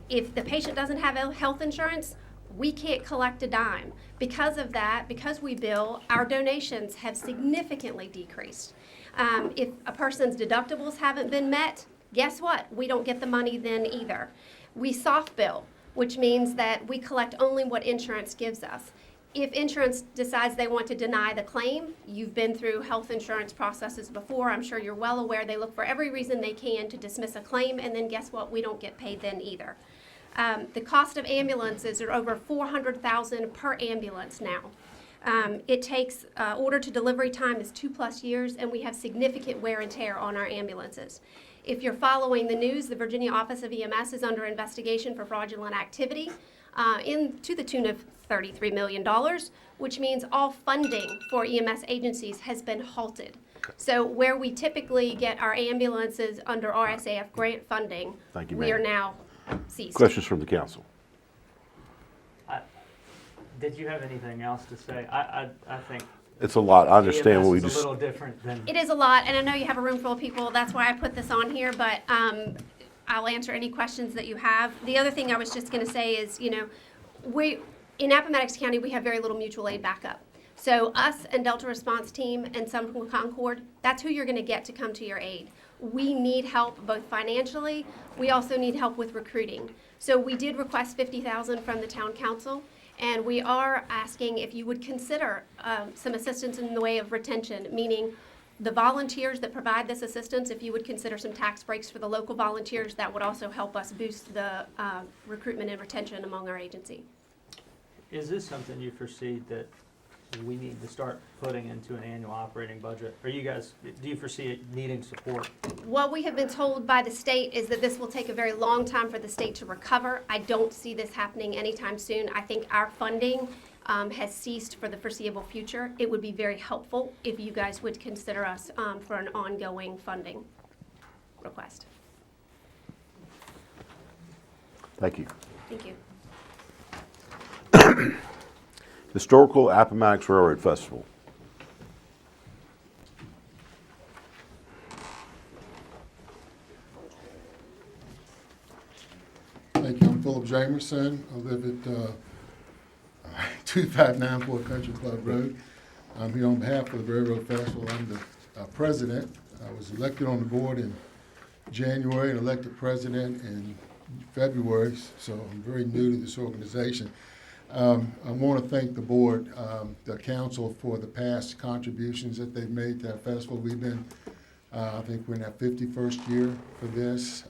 If the patient doesn't have health insurance, we can't collect a dime. Because of that, because we bill, our donations have significantly decreased. If a person's deductibles haven't been met, guess what? We don't get the money then either. We soft bill, which means that we collect only what insurance gives us. If insurance decides they want to deny the claim, you've been through health insurance processes before, I'm sure you're well aware, they look for every reason they can to dismiss a claim, and then guess what? We don't get paid then either. The cost of ambulances are over $400,000 per ambulance now. It takes, order to delivery time is 2+ years, and we have significant wear and tear on our ambulances. If you're following the news, the Virginia Office of EMS is under investigation for fraudulent activity to the tune of $33 million, which means all funding for EMS agencies has been halted. So where we typically get our ambulances under RSAF grant funding, Thank you, we are ma'am. now ceased. Questions from the council? Did you have anything else to say? I think It's a lot. I understand what we EMS is just. a little different than. It is a lot, and I know you have a room full of people, that's why I put this on here, but I'll answer any questions that you have. The other thing I was just gonna say is, in Appomattox County, we have very little mutual aid backup. So us and Delta Response Team and some from Concord, that's who you're gonna get to come to your aid. We need help both financially, we also need help with recruiting. So we did request $50,000 from the town council, and we are asking if you would consider some assistance in the way of retention, meaning the volunteers that provide this assistance, if you would consider some tax breaks for the local volunteers, that would also help us boost the recruitment and retention among our agency. Is this something you foresee that we need to start putting into an annual operating budget? Do you foresee it needing support? What we have been told by the state is that this will take a very long time for the state to recover. I don't see this happening anytime soon. I think our funding has ceased for the foreseeable future. It would be very helpful if you guys would consider us for an ongoing funding request. Thank you. Thank you. Historical Appomattox Railroad Festival. Thank you. I'm Philip Jamerson. I live at 2594 Country Club Road. I'm here on behalf of the Railroad Festival. I'm the president. I was elected on the board in January and elected president in February, so I'm very new to this organization. I want to thank the board, the council, for the past contributions that they've made to our festival. We've been, I think we're in our 51st year for this.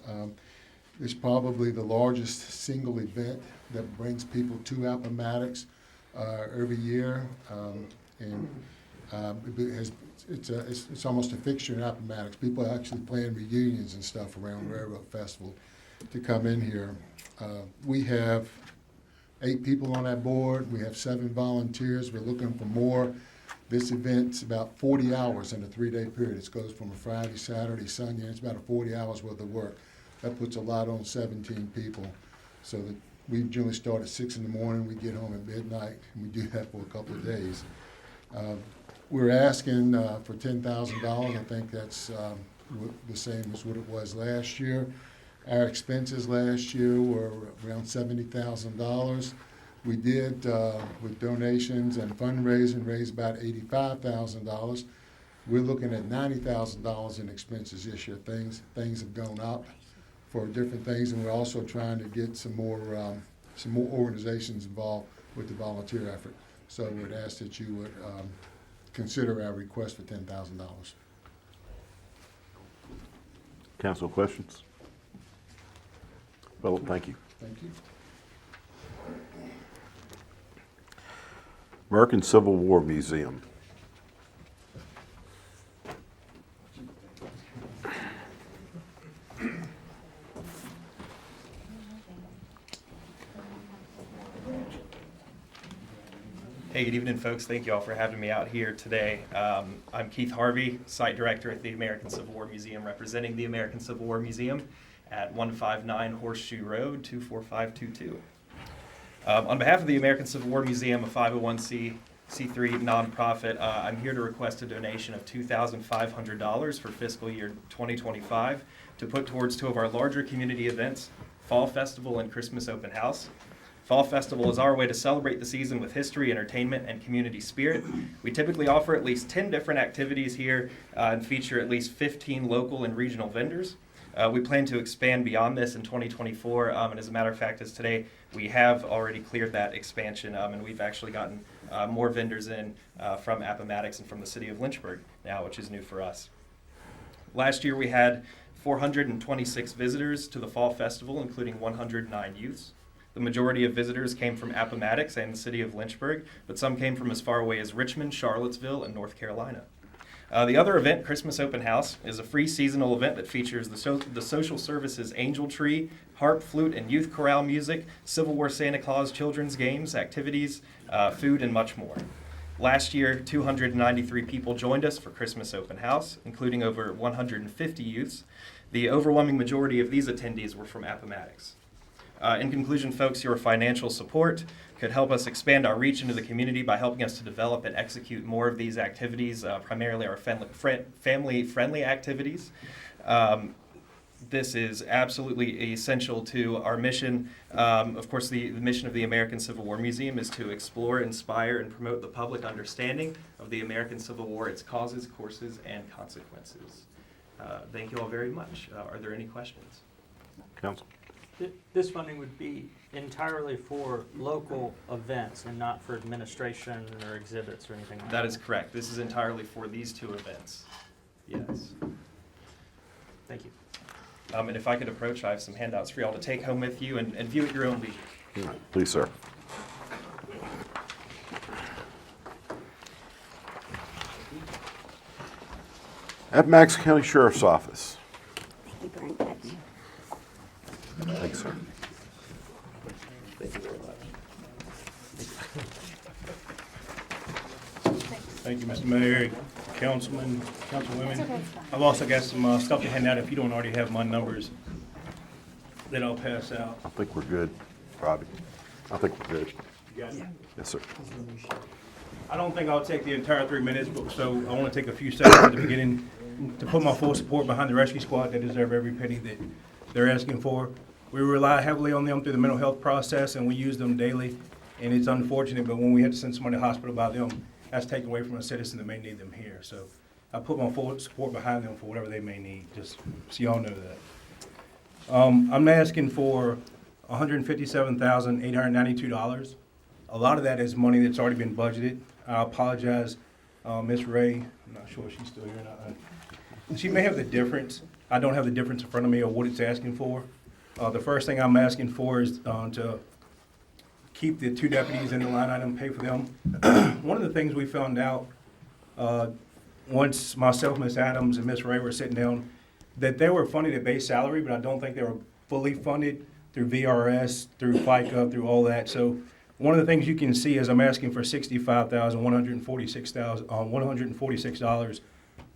It's probably the largest single event that brings people to Appomattox every year, it's almost a fixture in Appomattox. People actually plan reunions and stuff around Railroad Festival to come in here. We have 8 people on that board. We have 7 volunteers. We're looking for more. This event's about 40 hours in a 3-day period. It goes from a Friday, Saturday, Sunday, and it's about 40 hours worth of work. That puts a lot on 17 people. So that we generally start at 6 in the morning, we get home at midnight, and we do that for a couple of days. We're asking for $10,000. I think that's the same as what it was last year. Our expenses last year were around $70,000. We did, with donations and fundraising, raise about $85,000. We're looking at $90,000 in expenses this year. Things have gone up for different things, and we're also trying to get some more organizations involved with the volunteer effort. So we'd ask that you would consider our request for $10,000. Council questions? Philip, thank you. Thank you. American Civil War Museum. Hey, good evening, folks. Thank you all for having me out here today. I'm Keith Harvey, Site Director at the American Civil War Museum, representing the American Civil War Museum at 159 Horseshoe Road, 24522. On behalf of the American Civil War Museum, a 501c3 nonprofit, I'm here to request a donation of $2,500 for fiscal year 2025 to put towards two of our larger community events, Fall Festival and Christmas Open House. Fall Festival is our way to celebrate the season with history, entertainment, and community spirit. We typically offer at least 10 different activities here and feature at least 15 local and regional vendors. We plan to expand beyond this in 2024, and as a matter of fact, as today, we have already cleared that expansion, and we've actually gotten more vendors in from Appomattox and from the city of Lynchburg now, which is new for us. Last year, we had 426 visitors to the Fall Festival, including 109 youths. The majority of visitors came from Appomattox and the city of Lynchburg, but some came from as far away as Richmond, Charlottesville, and North Carolina. The other event, Christmas Open House, is a free seasonal event that features the social services Angel Tree, harp, flute, and youth chorale music, Civil War Santa Claus children's games, activities, food, and much more. Last year, 293 people joined us for Christmas Open House, including over 150 youths. The overwhelming majority of these attendees were from Appomattox. In conclusion, folks, your financial support could help us expand our reach into the community by helping us to develop and execute more of these activities, primarily our family-friendly activities. This is absolutely essential to our mission. Of course, the mission of the American Civil War Museum is to explore, inspire, and promote the public understanding of the American Civil War, its causes, courses, and consequences. Thank you all very much. Are there any questions? Council? This funding would be entirely for local events and not for administration or exhibits or anything like that? That is correct. This is entirely for these two events. Yes. Thank you. And if I could approach, I have some handouts for y'all to take home with you and view at your own leisure. Please, sir. Appomattox County Sheriff's Office. Thank you very much. Thanks, sir. Thank you, Mr. Mayor, councilman, councilwomen. I've also got some stuff to hand out if you don't already have my numbers that I'll pass out. I think we're good, Robbie. I think we're good. You got it? Yes, sir. I don't think I'll take the entire 3 minutes, but so I want to take a few seconds at the beginning to put my full support behind the rescue squad. They deserve every penny that they're asking for. We rely heavily on them through the mental health process, and we use them daily. And it's unfortunate, but when we have to send somebody to the hospital by them, that's taken away from a citizen that may need them here. So I put my full support behind them for whatever they may need, just so y'all know that. I'm asking for $157,892. A lot of that is money that's already been budgeted. I apologize, Miss Ray, I'm not sure if she's still here or not. She may have the difference. I don't have the difference in front of me of what it's asking for. The first thing I'm asking for is to keep the two deputies in the line item, pay for them. One of the things we found out once myself, Miss Adams, and Miss Ray were sitting down, that they were funded at base salary, but I don't think they were fully funded through VRS, through FICA, through all that. So one of the things you can see is I'm asking for $65,146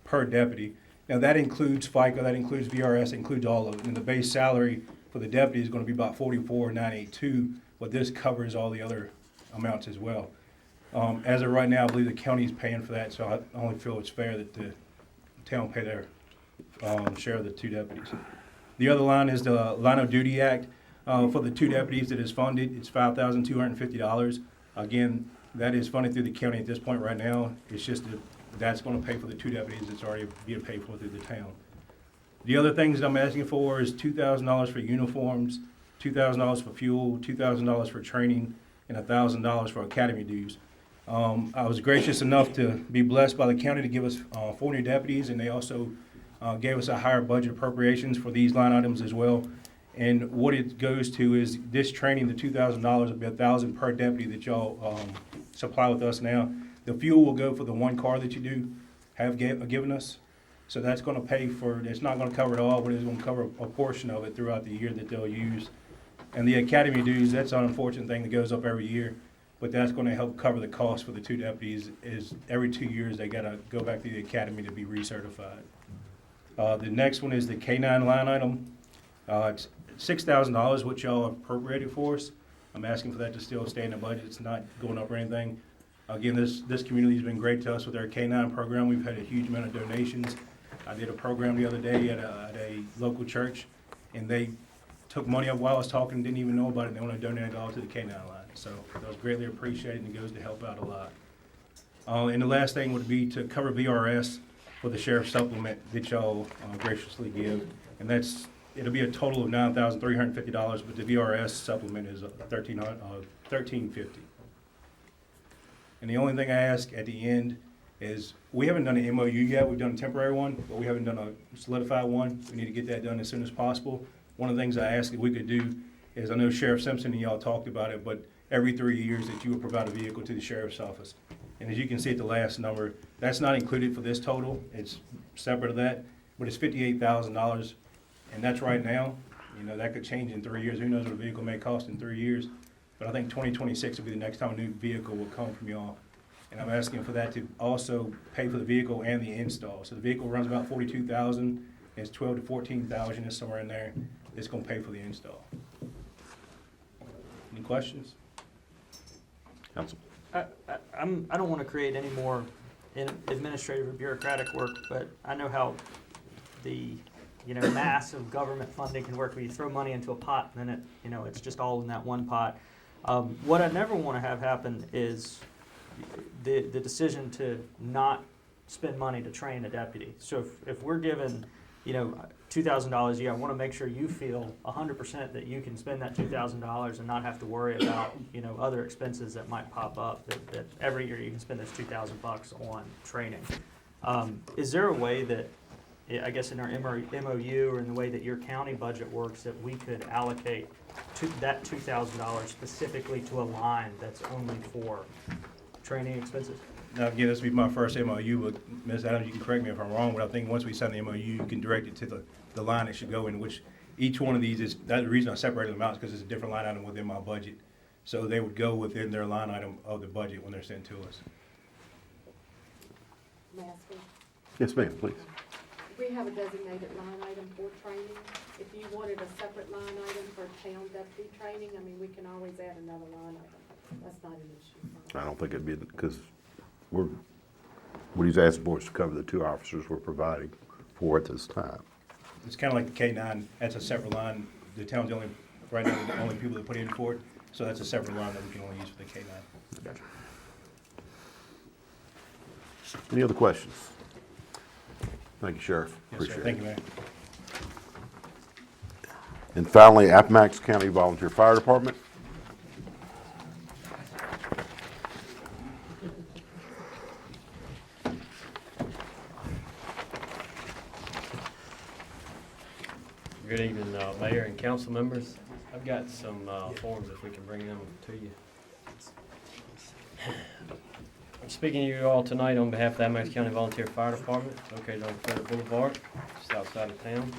per deputy. Now that includes FICA, that includes VRS, includes all of it. And the base salary for the deputy is going to be about $44,982, but this covers all the other amounts as well. As of right now, I believe the county is paying for that, so I only feel it's fair that the town pay their share of the two deputies. The other line is the Line of Duty Act. For the two deputies that is funded, it's $5,250. Again, that is funded through the county at this point right now. It's just that's going to pay for the two deputies that's already being paid for through the town. The other things that I'm asking for is $2,000 for uniforms, $2,000 for fuel, $2,000 for training, and $1,000 for academy dues. I was gracious enough to be blessed by the county to give us 4 new deputies, and they also gave us a higher budget appropriations for these line items as well. And what it goes to is this training, the $2,000 will be $1,000 per deputy that y'all supply with us now. The fuel will go for the one car that you do have given us. So that's going to pay for, it's not going to cover it all, but it's going to cover a portion of it throughout the year that they'll use. And the academy dues, that's an unfortunate thing that goes up every year. but that's gonna help cover the cost for the 2 deputies, is every 2 years, they gotta go back to the academy to be recertified. The next one is the K-9 line item. It's $6,000, which y'all appropriated for us. I'm asking for that to still stay in the budget. It's not going up or anything. Again, this community's been great to us with our K-9 program. We've had a huge amount of donations. I did a program the other day at a local church, and they took money up while I was talking, didn't even know about it. They want to donate it all to the K-9 line. So that was greatly appreciated, and it goes to help out a lot. And the last thing would be to cover VRS for the sheriff's supplement that y'all graciously give. And it'll be a total of $9,350, but the VRS supplement is $1,350. And the only thing I ask at the end is, we haven't done an MOU yet. We've done a temporary one, but we haven't done a solidified one. We need to get that done as soon as possible. One of the things I asked if we could do is, I know Sheriff Simpson and y'all talked about it, but every 3 years that you would provide a vehicle to the sheriff's office. And as you can see at the last number, that's not included for this total. It's separate of that, but it's $58,000. And that's right now. You know, that could change in 3 years. Who knows what a vehicle may cost in 3 years? But I think 2026 will be the next time a new vehicle will come from y'all. And I'm asking for that to also pay for the vehicle and the install. So the vehicle runs about $42,000. It's $12,000 to $14,000 is somewhere in there. It's gonna pay for the install. Any questions? Council. I don't want to create any more administrative or bureaucratic work, but I know how the, massive government funding can work, where you throw money into a pot and then it's just all in that one pot. What I never want to have happen is the decision to not spend money to train a deputy. So if we're given, $2,000 a year, I want to make sure you feel 100% that you can spend that $2,000 and not have to worry about, other expenses that might pop up, that every year you can spend this $2,000 on training. Is there a way that, I guess in our MOU or in the way that your county budget works, that we could allocate that $2,000 specifically to a line that's only for training expenses? Now, again, this will be my first MOU, but Ms. Adams, you can correct me if I'm wrong, but I think once we sign the MOU, you can direct it to the line it should go in, which each one of these is, that's the reason I separated them out, is because it's a different line item within my budget. So they would go within their line item of the budget when they're sent to us. May I speak? Yes, ma'am, please. We have a designated line item for training. If you wanted a separate line item for town deputy training, we can always add another line item. That's not an issue. I don't think it'd be, because what he's asking for is to cover the 2 officers we're providing for at this time. It's kind of like the K-9, that's a separate line. The town's right now, the only people that put in for it, so that's a separate line that we can only use for the K-9. Gotcha. Any other questions? Thank you, Sheriff. Yes, Appreciate sir. it. Thank you, Mayor. And finally, Appomattox County Volunteer Fire Department. Good evening, Mayor and council members. I've got some forms if we can bring them to you. I'm speaking to you all tonight on behalf of the Appomattox County Volunteer Fire Department, located on Federal Boulevard, just outside of town.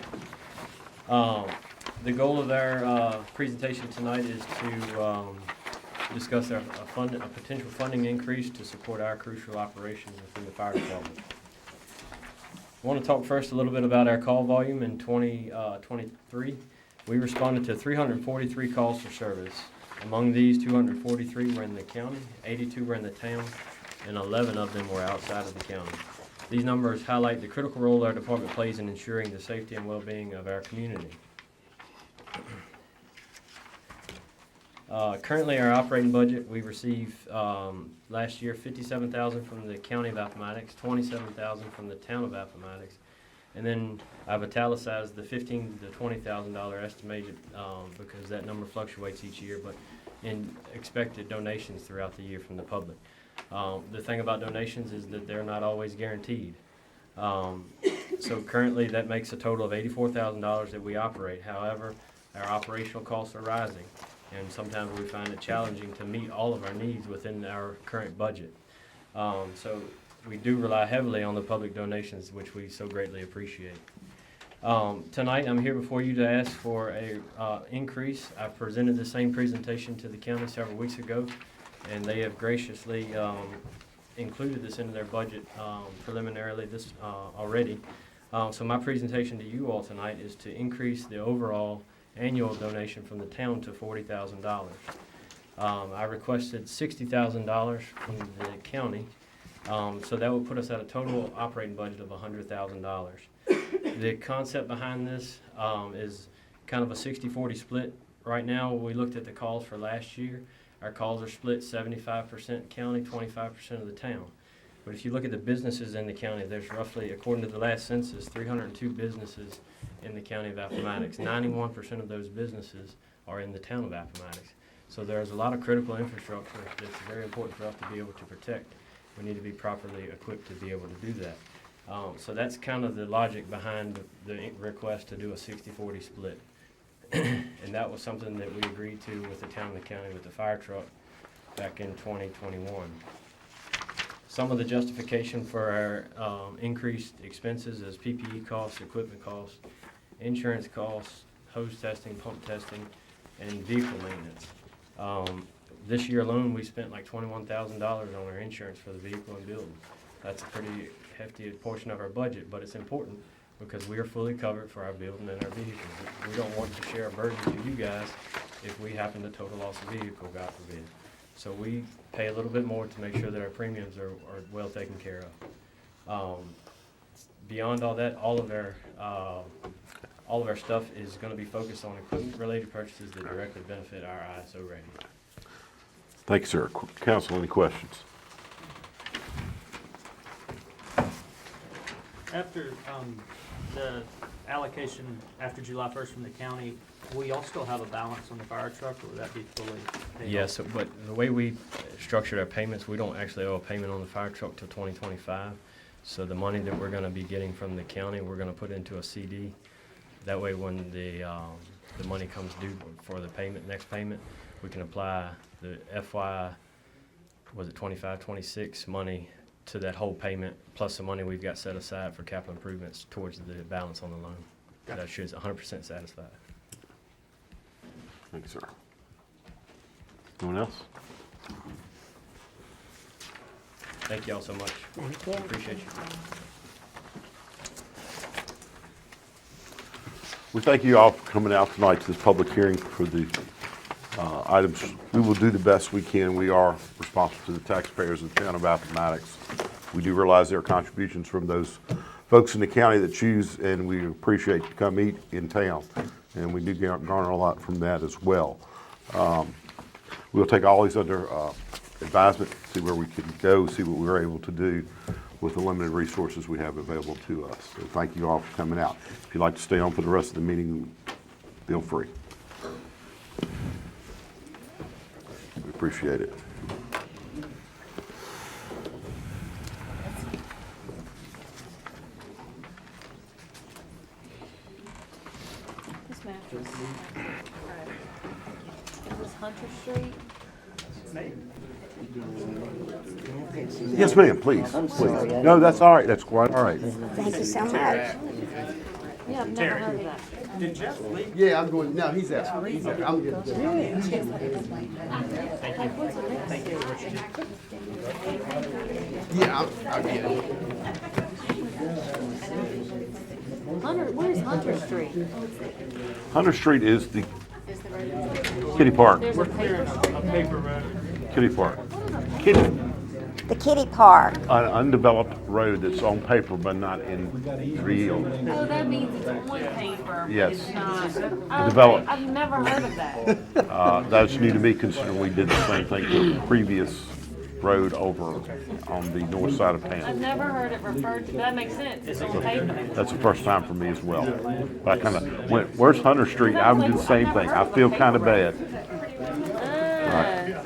The goal of their presentation tonight is to discuss a potential funding increase to support our crucial operations within the fire department. I want to talk first a little bit about our call volume in 2023. We responded to 343 calls for service. Among these, 243 were in the county, 82 were in the town, and 11 of them were outside of the county. These numbers highlight the critical role our department plays in ensuring the safety and well-being of our community. Currently, our operating budget, we received last year $57,000 from the county of Appomattox, $27,000 from the town of Appomattox, and then I've italicized the $15,000 to $20,000 estimated because that number fluctuates each year, but in expected donations throughout the year from the public. The thing about donations is that they're not always guaranteed. So currently, that makes a total of $84,000 that we operate. However, our operational costs are rising, and sometimes we find it challenging to meet all of our needs within our current budget. So we do rely heavily on the public donations, which we so greatly appreciate. Tonight, I'm here before you to ask for a increase. I presented the same presentation to the county several weeks ago. and they have graciously included this into their budget preliminarily already. So my presentation to you all tonight is to increase the overall annual donation from the town to $40,000. I requested $60,000 from the county, so that would put us at a total operating budget of $100,000. The concept behind this is kind of a 60-40 split. Right now, we looked at the calls for last year. Our calls are split 75% county, 25% of the town. But if you look at the businesses in the county, there's roughly, according to the last census, 302 businesses in the county of Appomattox. 91% of those businesses are in the town of Appomattox. So there's a lot of critical infrastructure that's very important for us to be able to protect. We need to be properly equipped to be able to do that. So that's kind of the logic behind the request to do a 60-40 split. And that was something that we agreed to with the town and the county with the fire truck back in 2021. Some of the justification for our increased expenses is PPE costs, equipment costs, insurance costs, hose testing, pump testing, and vehicle maintenance. This year alone, we spent like $21,000 on our insurance for the vehicle and building. That's a pretty hefty portion of our budget, but it's important because we are fully covered for our building and our vehicles. We don't want to share a burden to you guys if we happen to total loss a vehicle, God forbid. So we pay a little bit more to make sure that our premiums are well taken care of. Beyond all that, all of our stuff is going to be focused on equipment-related purchases that directly benefit our ISO rating. Thank you, sir. Council, any questions? After the allocation after July 1st from the county, will y'all still have a balance on the fire truck, or will that be fully paid off? Yes, but the way we structured our payments, we don't actually owe a payment on the fire truck till 2025. So the money that we're going to be getting from the county, we're going to put into a CD. That way, when the money comes due for the payment, next payment, we can apply the FY, was it 25, 26 money to that whole payment, plus the money we've got set aside for capital improvements towards the balance on the loan. That should 100% satisfied. Thank you, sir. Anyone else? Thank you all so much. Thank you. Appreciate you. We thank you all for coming out tonight to this public hearing for the items. We will do the best we can. We are responsible to the taxpayers of the town of Appomattox. We do realize there are contributions from those folks in the county that choose, and we appreciate to come eat in town. And we do garner a lot from that as well. We'll take all these under advisement, see where we can go, see what we're able to do with the limited resources we have available to us. So thank you all for coming out. If you'd like to stay on for the rest of the meeting, feel free. We appreciate it. This mattress. Is this Hunter Street? Yes, ma'am, please, please. No, that's all right, that's quite all right. Thank you so much. Yeah, I've never heard of that. Did Jeff leave? Yeah, I'm going, no, he's out. He's out. I'm good. Thank you. Yeah, I'll get it. Where's Hunter Street? Hunter Street is the Kitty Park. There's a paper. A paper road. Kitty Park. Kitty, The Kitty Park. an undeveloped road that's on paper but not in real. Oh, that means it's on paper, but Yes. it's not. Okay, Developed. I've never heard of that. That's new to me considering we did the same thing to the previous road over on the north side of I've town. never heard it referred to, that makes sense, it's on paper. That's the first time for me as well. But I kind of went, where's Hunter Street? I would do the same thing. I feel kind of bad.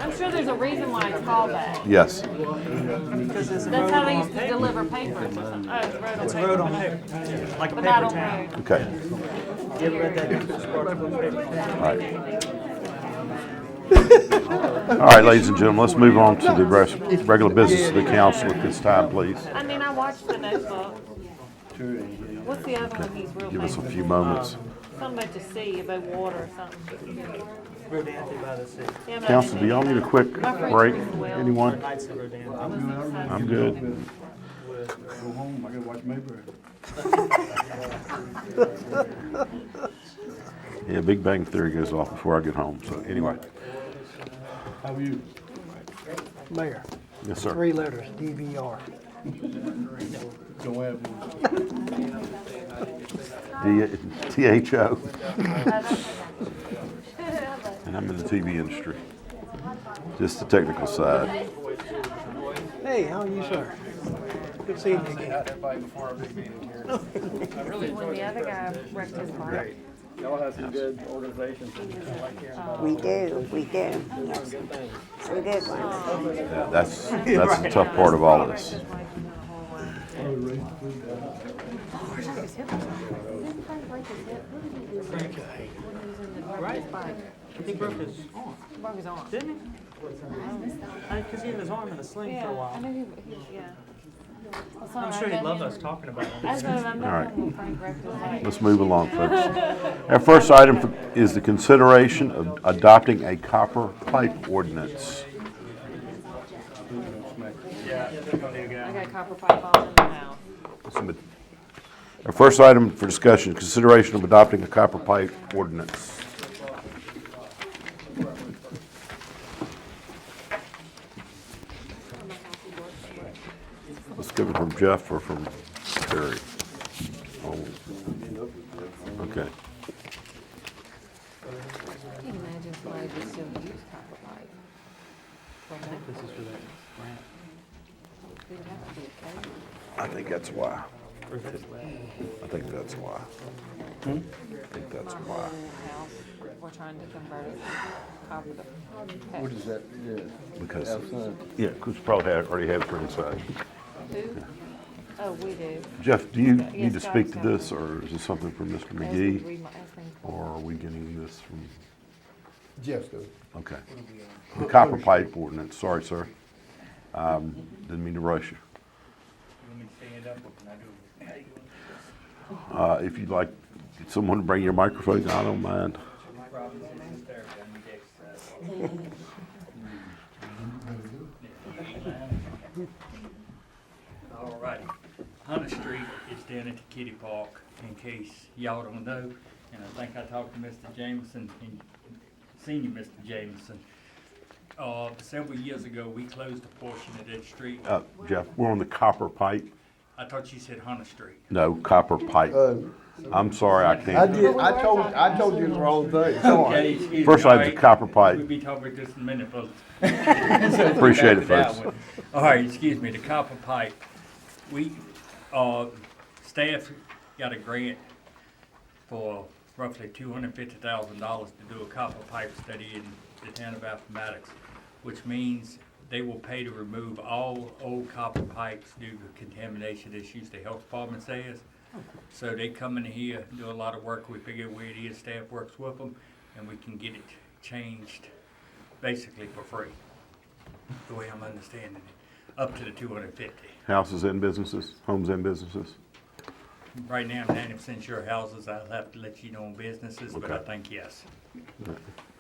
I'm sure there's a reason why it's called that. Yes. That's how they used to deliver papers. Oh, it's road on paper. Like a But paper not on town. road. Okay. You ever read that Sparkle paper town? All right. All right, ladies and gentlemen, let's move on to the regular business of the council at this time, please. I mean, I watched the notebook. What's the other one he's real Give us a famous few for? moments. Something about the sea, about water or something. Rodanthe by the sea. Council, do y'all need a quick break? Anyone? Knights of Rodanthe. I'm good. Go home, I gotta watch Mayberry. Yeah, Big Bang Theory goes off before I get home, so anyway. How are you? Mayor, Yes, sir. 3 letters, DVR. Don't have one. THO. And I'm in the TV industry. Just the technical side. Hey, how are you, sir? Good seeing you again. When the other guy wrecked his bike. Y'all have some good organizations. We do, we do. Yes. Some good ones. Yeah, that's the tough part of all this. Right. He broke his arm. Didn't he? Because he had his arm in a sling for a while. I know yeah. I'm sure he'd love us talking about him. All right. Let's move along, folks. Our first item is the consideration of adopting a copper pipe ordinance. Yeah, I got copper pipe balls in the house. Our first item for discussion, consideration of adopting a copper pipe ordinance. Let's give it from Jeff or from Terry. Oh. Okay. Can you imagine somebody would still use copper pipe? I think this is for that grant. It would have to be okay. I think that's why. Or this way. I think that's why. I think that's why. House, we're trying to convert it to copper. What is that? Yeah. Because, Outside. yeah, because probably already have it for inside. Who? Oh, we do. Jeff, do you Yes, need to speak to Scott's got this, or is this something from Mr. McGee? Or are we getting this from, Jeff's good. okay. The copper pipe ordinance, sorry, sir. Didn't mean to rush you. If you'd like someone to bring your microphone, I don't mind. All righty. Hunter Street is down at the Kitty Park, in case y'all don't know. And I think I talked to Mr. Jameson, and Senior Mr. Jameson. Several years ago, we closed a portion of that street. Jeff, we're on the copper pipe. I thought you said Hunter Street. No, copper pipe. I'm sorry, I I can't. did, I told you the wrong thing. Okay, excuse me. First All item's the right. copper pipe. We'll be talking about this in a minute, folks. Appreciate it, Back to that folks. one. All right, excuse me, the copper pipe. We, staff got a grant for roughly $250,000 to do a copper pipe study in the town of Appomattox, which means they will pay to remove all old copper pipes due to contamination issues, the health department says. So they come in here, do a lot of work, we figure where it is, staff works with them, and we can get it changed basically for free, the way I'm understanding it, up to the 250. Houses and businesses, homes and businesses. Right now, I'm 90% sure houses, I'll have to let you know on businesses, but I Okay. think yes.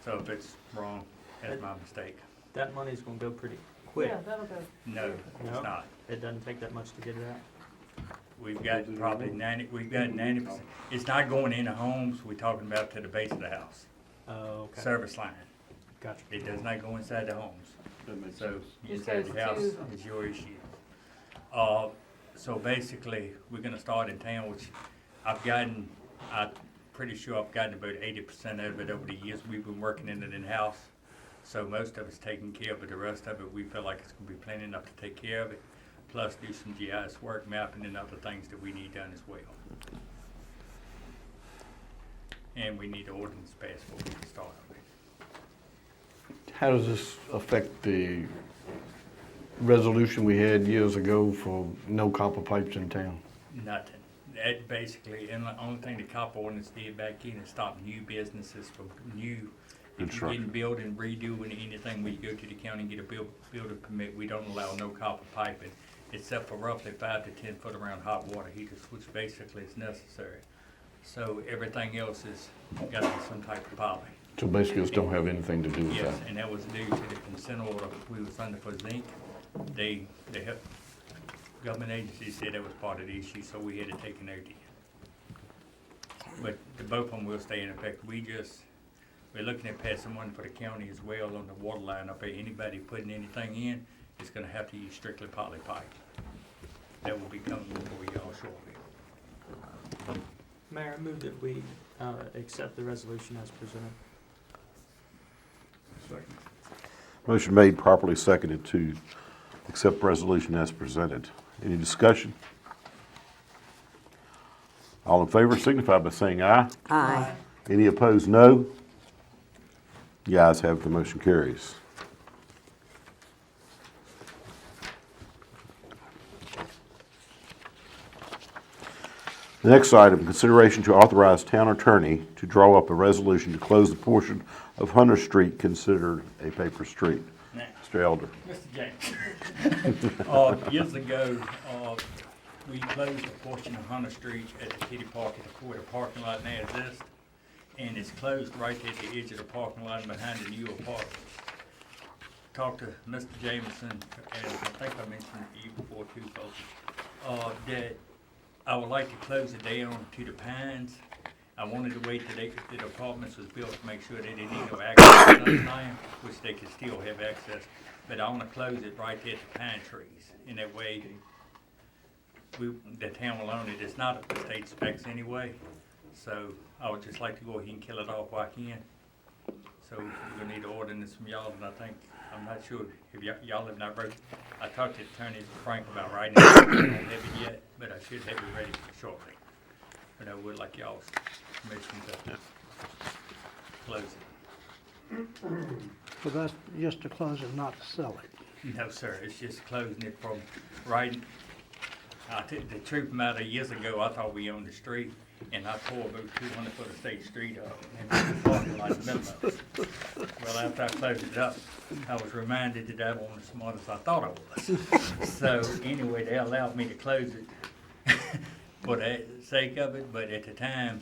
So if it's wrong, that's my mistake. That money's gonna go pretty quick. Yeah, that'll go. No, it's not. It doesn't take that much to get it out. We've got probably 90%. It's not going into homes, we're talking about to the base of the house. Oh, okay. Service line. Gotcha. It does not go inside the homes. So Just inside goes the house to- is your issue. So basically, we're gonna start in town, which I'm pretty sure I've gotten about 80% of it over the years. We've been working in it in-house. So most of it's taken care of, but the rest of it, we feel like it's gonna be plenty enough to take care of it. Plus do some GIS work, mapping and other things that we need done as well. And we need the ordinance passed before we can start on it. How does this affect the resolution we had years ago for no copper pipes in town? Nothing. That basically, and the only thing the cop ordinance did back in is stop new businesses from new, if you're Construction. getting building, redoing anything, when you go to the county and get a building permit, we don't allow no copper piping, except for roughly 5 to 10 foot around hot water heaters, which basically is necessary. So everything else is, got to be some type of poly. So basically, this don't have anything to do with Yes, that. and that was due to the consent order we was under for zinc. They helped, government agencies said that was part of the issue, so we had to take an OT. But the both of them will stay in effect. We're looking at passing one for the county as well on the water line up there. Anybody putting anything in is gonna have to use strictly poly pipe. That will be coming before y'all shortly. Mayor, I move that we accept the resolution as presented. Motion made, properly seconded to accept resolution as presented. Any discussion? All in favor signify by saying aye. Aye. Any opposed, no. The ayes have it, the motion carries. The next item, consideration to authorize town attorney to draw up a resolution to close the portion of Hunter Street considered a paper street. Now, Mr. Elder. Mr. James. Years ago, we closed a portion of Hunter Street at the kitty park where the parking lot now exists. And it's closed right at the edge of the parking lot and behind the new apartments. Talked to Mr. Jameson, and I think I mentioned it to you before too, folks, that I would like to close it down to the Pines. I wanted to wait till the apartments was built to make sure they didn't need no access to nothing, which they could still have access. But I want to close it right there at the pine trees. In that way, the town will own it. It's not at the state specs anyway. So I would just like to go ahead and kill it off while I can. So we're gonna need an ordinance from y'all, and I'm not sure if y'all have not wrote. I talked to Attorney Frank about writing it. I don't have it yet, but I should have it ready shortly. But I would like y'all's permission to close it. So that's just to close it, not to sell it. No, sir, it's just closing it from right. The truth matter, years ago, I thought we owned the street, and I tore about 200 foot of state street up and made the parking lot in the middle of it. Well, after I closed it up, I was reminded that I wasn't as smart as I thought I was. So anyway, they allowed me to close it for the sake of it, but at the time,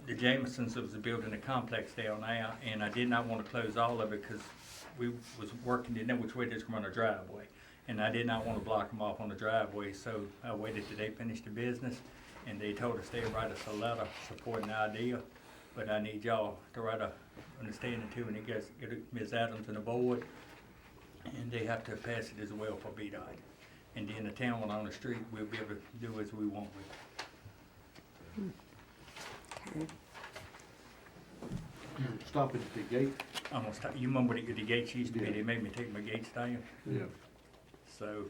the Jamesons was building a complex down there, and I did not want to close all of it because we was working to know which way this run a driveway. And I did not want to block them off on the driveway, so I waited till they finished the business, and they told us they'd write us a letter supporting the idea. But I need y'all to write a understanding too, and it gets Ms. Adams and the board, and they have to pass it as well for VDOT. And then the town will own the street, we'll be able to do as we want with it. Stop it at the gate? I'm gonna stop, you remember what the gates used to be, they made me take my gates down? Yeah. So,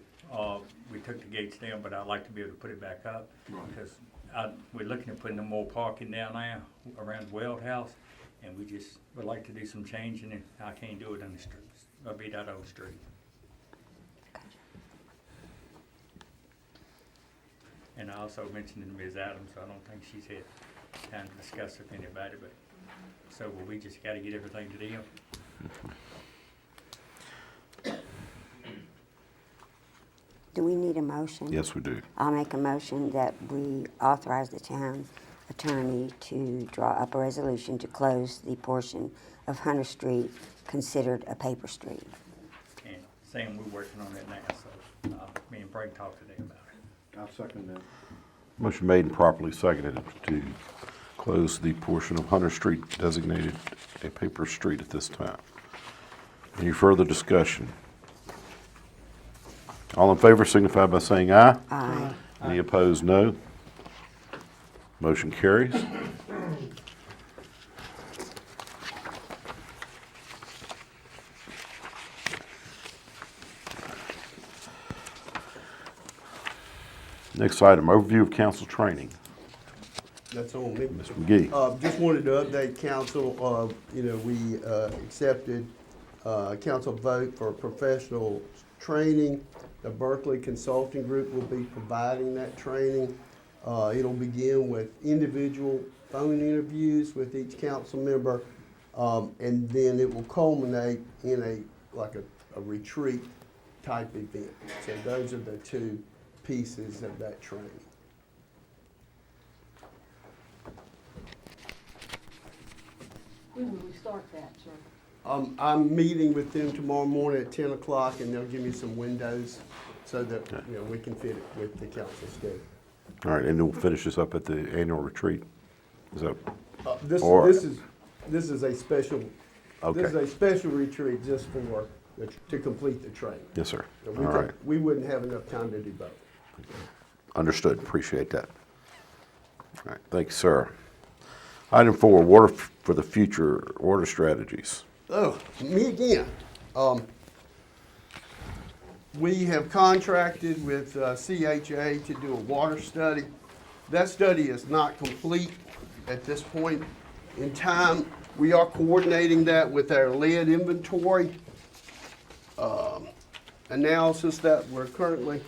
we took the gates down, but I'd like to be able to put it back up. Right. Because we're looking at putting more parking down there around the Weld House, and we just would like to do some changing, and I can't do it on the streets, I'll be that old street. And I also mentioned to Ms. Adams, I don't think she's had time to discuss with anybody, but, so we just gotta get everything to them. Do we need a motion? Yes, we do. I'll make a motion that we authorize the town attorney to draw up a resolution to close the portion of Hunter Street considered a paper street. And Sam, we're working on that now, so me and Frank talked to them about it. I'll second that. Motion made and properly seconded to close the portion of Hunter Street designated a paper street at this time. Any further discussion? All in favor signify by saying aye. Aye. Any opposed, no. Motion carries. Next item, overview of council training. That's on me. Mr. McGee. Just wanted to update council, we accepted council vote for professional training. The Berkeley Consulting Group will be providing that training. It'll begin with individual phone interviews with each council member, and then it will culminate in a retreat type event. So those are the two pieces of that training. When will we start that, sir? I'm meeting with them tomorrow morning at 10 o'clock, and they'll give me some windows so that, we can fit it with the council schedule. All right, and then we'll finish this up at the annual retreat. Is that, This Or- is a special, this is okay, a special retreat just for, to complete the training. yes, sir. And All right, we wouldn't have enough time to do both. understood, appreciate that. All right, thank you, sir. Item 4, water for the future, water strategies. Oh, me again. We have contracted with CHA to do a water study. That study is not complete at this point in time. We are coordinating that with our lead inventory analysis that we're currently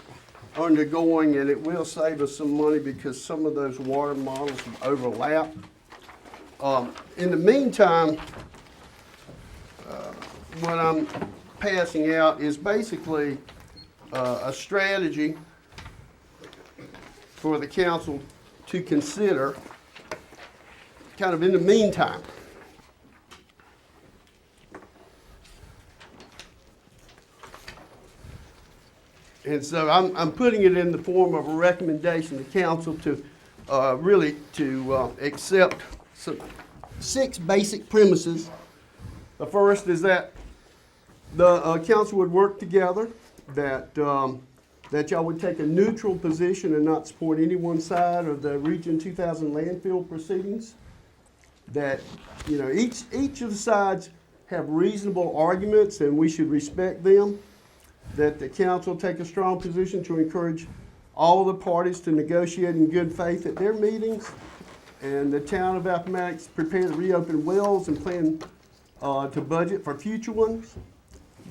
undergoing, and it will save us some money because some of those water models overlap. In the meantime, what I'm passing out is basically a strategy for the council to consider kind of in the meantime. And so I'm putting it in the form of a recommendation to council to really to accept some 6 basic premises. The first is that the council would work together, that that y'all would take a neutral position and not support any one side of the Region 2000 landfill proceedings. That each of the sides have reasonable arguments and we should respect them. That the council take a strong position to encourage all the parties to negotiate in good faith at their meetings. And the town of Appomattox prepare to reopen wells and plan to budget for future ones.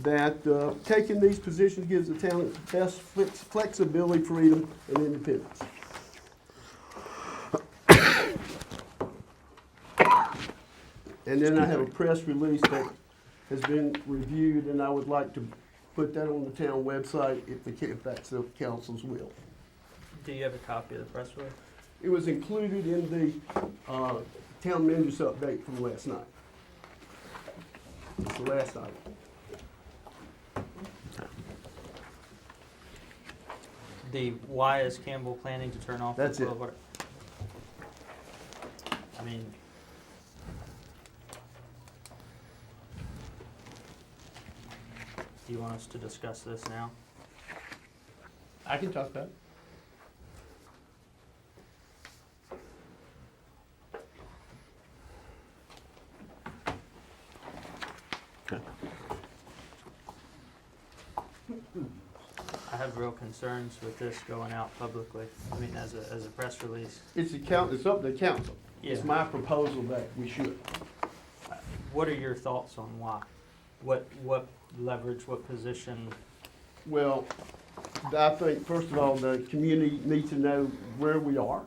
That taking these positions gives the town its best flexibility, freedom, and independence. And then I have a press release that has been reviewed, and I would like to put that on the town website if that's the council's will. Do you have a copy of the press release? It was included in the town manager's update from last night. It's the last item. Why is Campbell planning to turn off? That's the it. flow water? I mean, do you want us to discuss this now? I can talk about it. I have real concerns with this going out publicly. I mean, as a press release. It's up to the council. It's Yeah. my proposal that we should. What are your thoughts on why? What leverage, what position? Well, I think, first of all, the community needs to know where we are,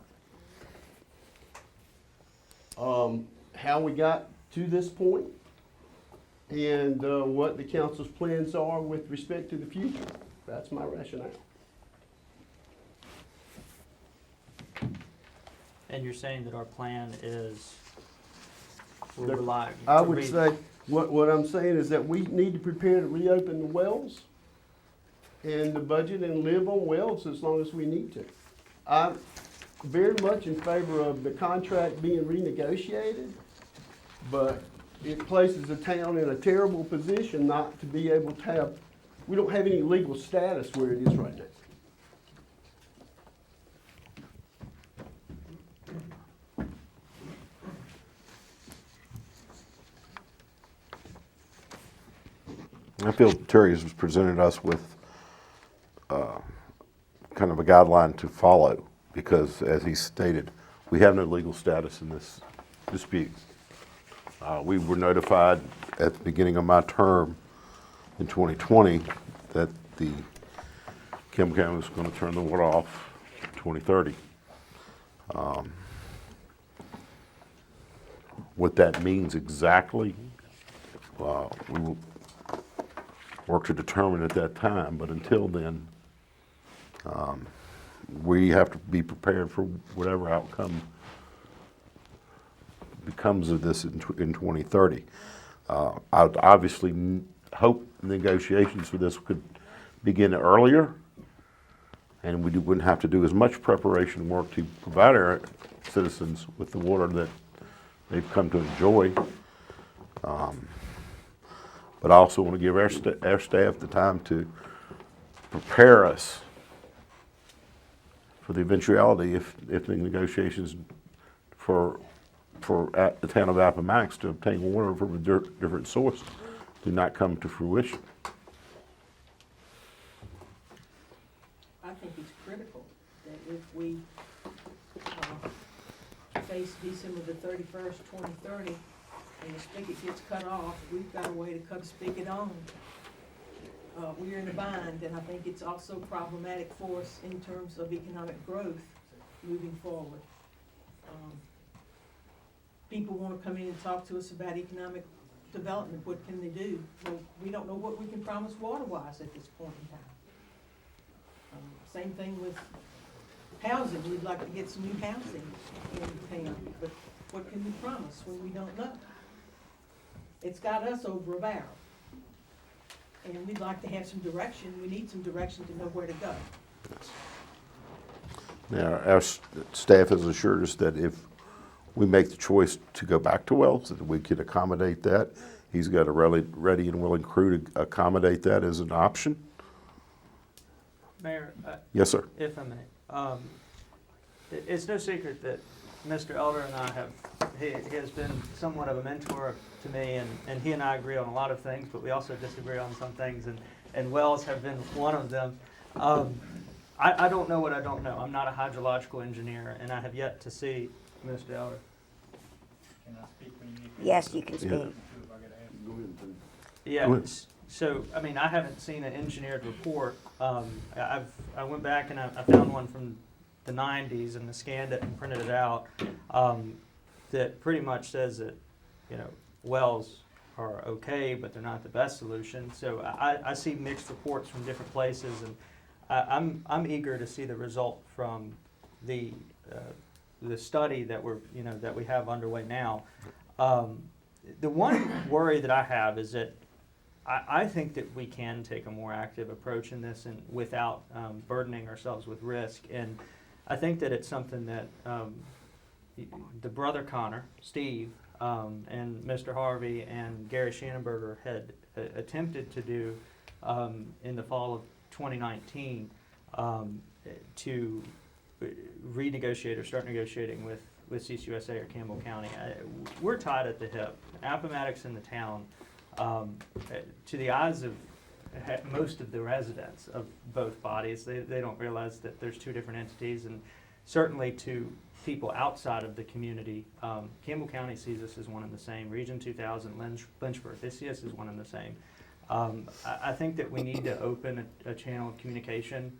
how we got to this point, and what the council's plans are with respect to the future. That's my rationale. And you're saying that our plan is, we'll rely. I to would read- say, what I'm saying is that we need to prepare to reopen the wells and the budget and live on wells as long as we need to. I'm very much in favor of the contract being renegotiated, but it places the town in a terrible position not to be able to have, we don't have any legal status where it is right now. I feel Terry has presented us with kind of a guideline to follow because, as he stated, we have no legal status in this dispute. We were notified at the beginning of my term in 2020 that the Campbell County was going to turn the water off in 2030. What that means exactly, we will work to determine at that time, but until then, we have to be prepared for whatever outcome becomes of this in 2030. I'd obviously hope negotiations for this could begin earlier, and we wouldn't have to do as much preparation work to provide our citizens with the water that they've come to enjoy. But I also want to give our staff the time to prepare us for the eventuality if the negotiations for the town of Appomattox to obtain water from a different source do not come to fruition. I think it's critical that if we face December the 31st, 2030, and the spigot gets cut off, we've got a way to cut the spigot on. We're in a bind, and I think it's also problematic for us in terms of economic growth moving forward. People want to come in and talk to us about economic development. What can they do? Well, we don't know what we can promise water-wise at this point in time. Same thing with housing. We'd like to get some new housing in town, but what can we promise when we don't know? It's got us over a barrel. And we'd like to have some direction. We need some direction to know where to go. Now, our staff has assured us that if we make the choice to go back to Wells, that we can accommodate that. He's got a ready and willing crew to accommodate that as an option. Mayor? Yes, sir. If I may. It's no secret that Mr. Elder and I he has been somewhat of a mentor to me, and he and I agree on a lot of things, but we also disagree on some things, and wells have been one of them. I don't know what I don't know. I'm not a hydrological engineer, and I have yet to see Mr. Elder. Can I speak when you need to? Yes, you can speak. Yeah, so, I mean, I haven't seen an engineered report. I went back and I found one from the 90s and I scanned it and printed it out that pretty much says that, wells are okay, but they're not the best solution. So I see mixed reports from different places, and I'm eager to see the result from the study that that we have underway now. The one worry that I have is that I think that we can take a more active approach in this and without burdening ourselves with risk. And I think that it's something that the brother Connor, Steve, and Mr. Harvey and Gary Shannenberger had attempted to do in the fall of 2019 to renegotiate or start negotiating with CCUSA or Campbell County. We're tied at the hip. Appomattox in the town, to the eyes of most of the residents of both bodies, they don't realize that there's two different entities, and certainly to people outside of the community, Campbell County sees us as one and the same. Region 2000, Lynchburg, they see us as one and the same. I think that we need to open a channel of communication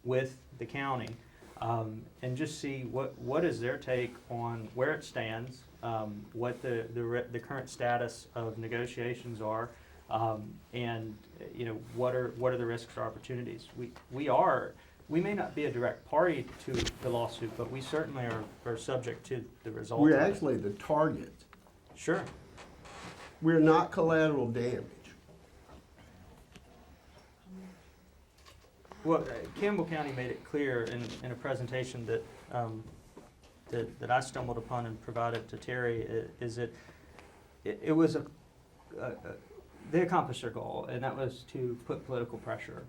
with the county and just see what is their take on where it stands, what the current status of negotiations are, and what are the risks or opportunities. We may not be a direct party to the lawsuit, but we certainly are subject to the result. We're of it. actually the target. Sure. We're not collateral damage. Well, Campbell County made it clear in a presentation that that I stumbled upon and provided to Terry is that it was they accomplished their goal, and that was to put political pressure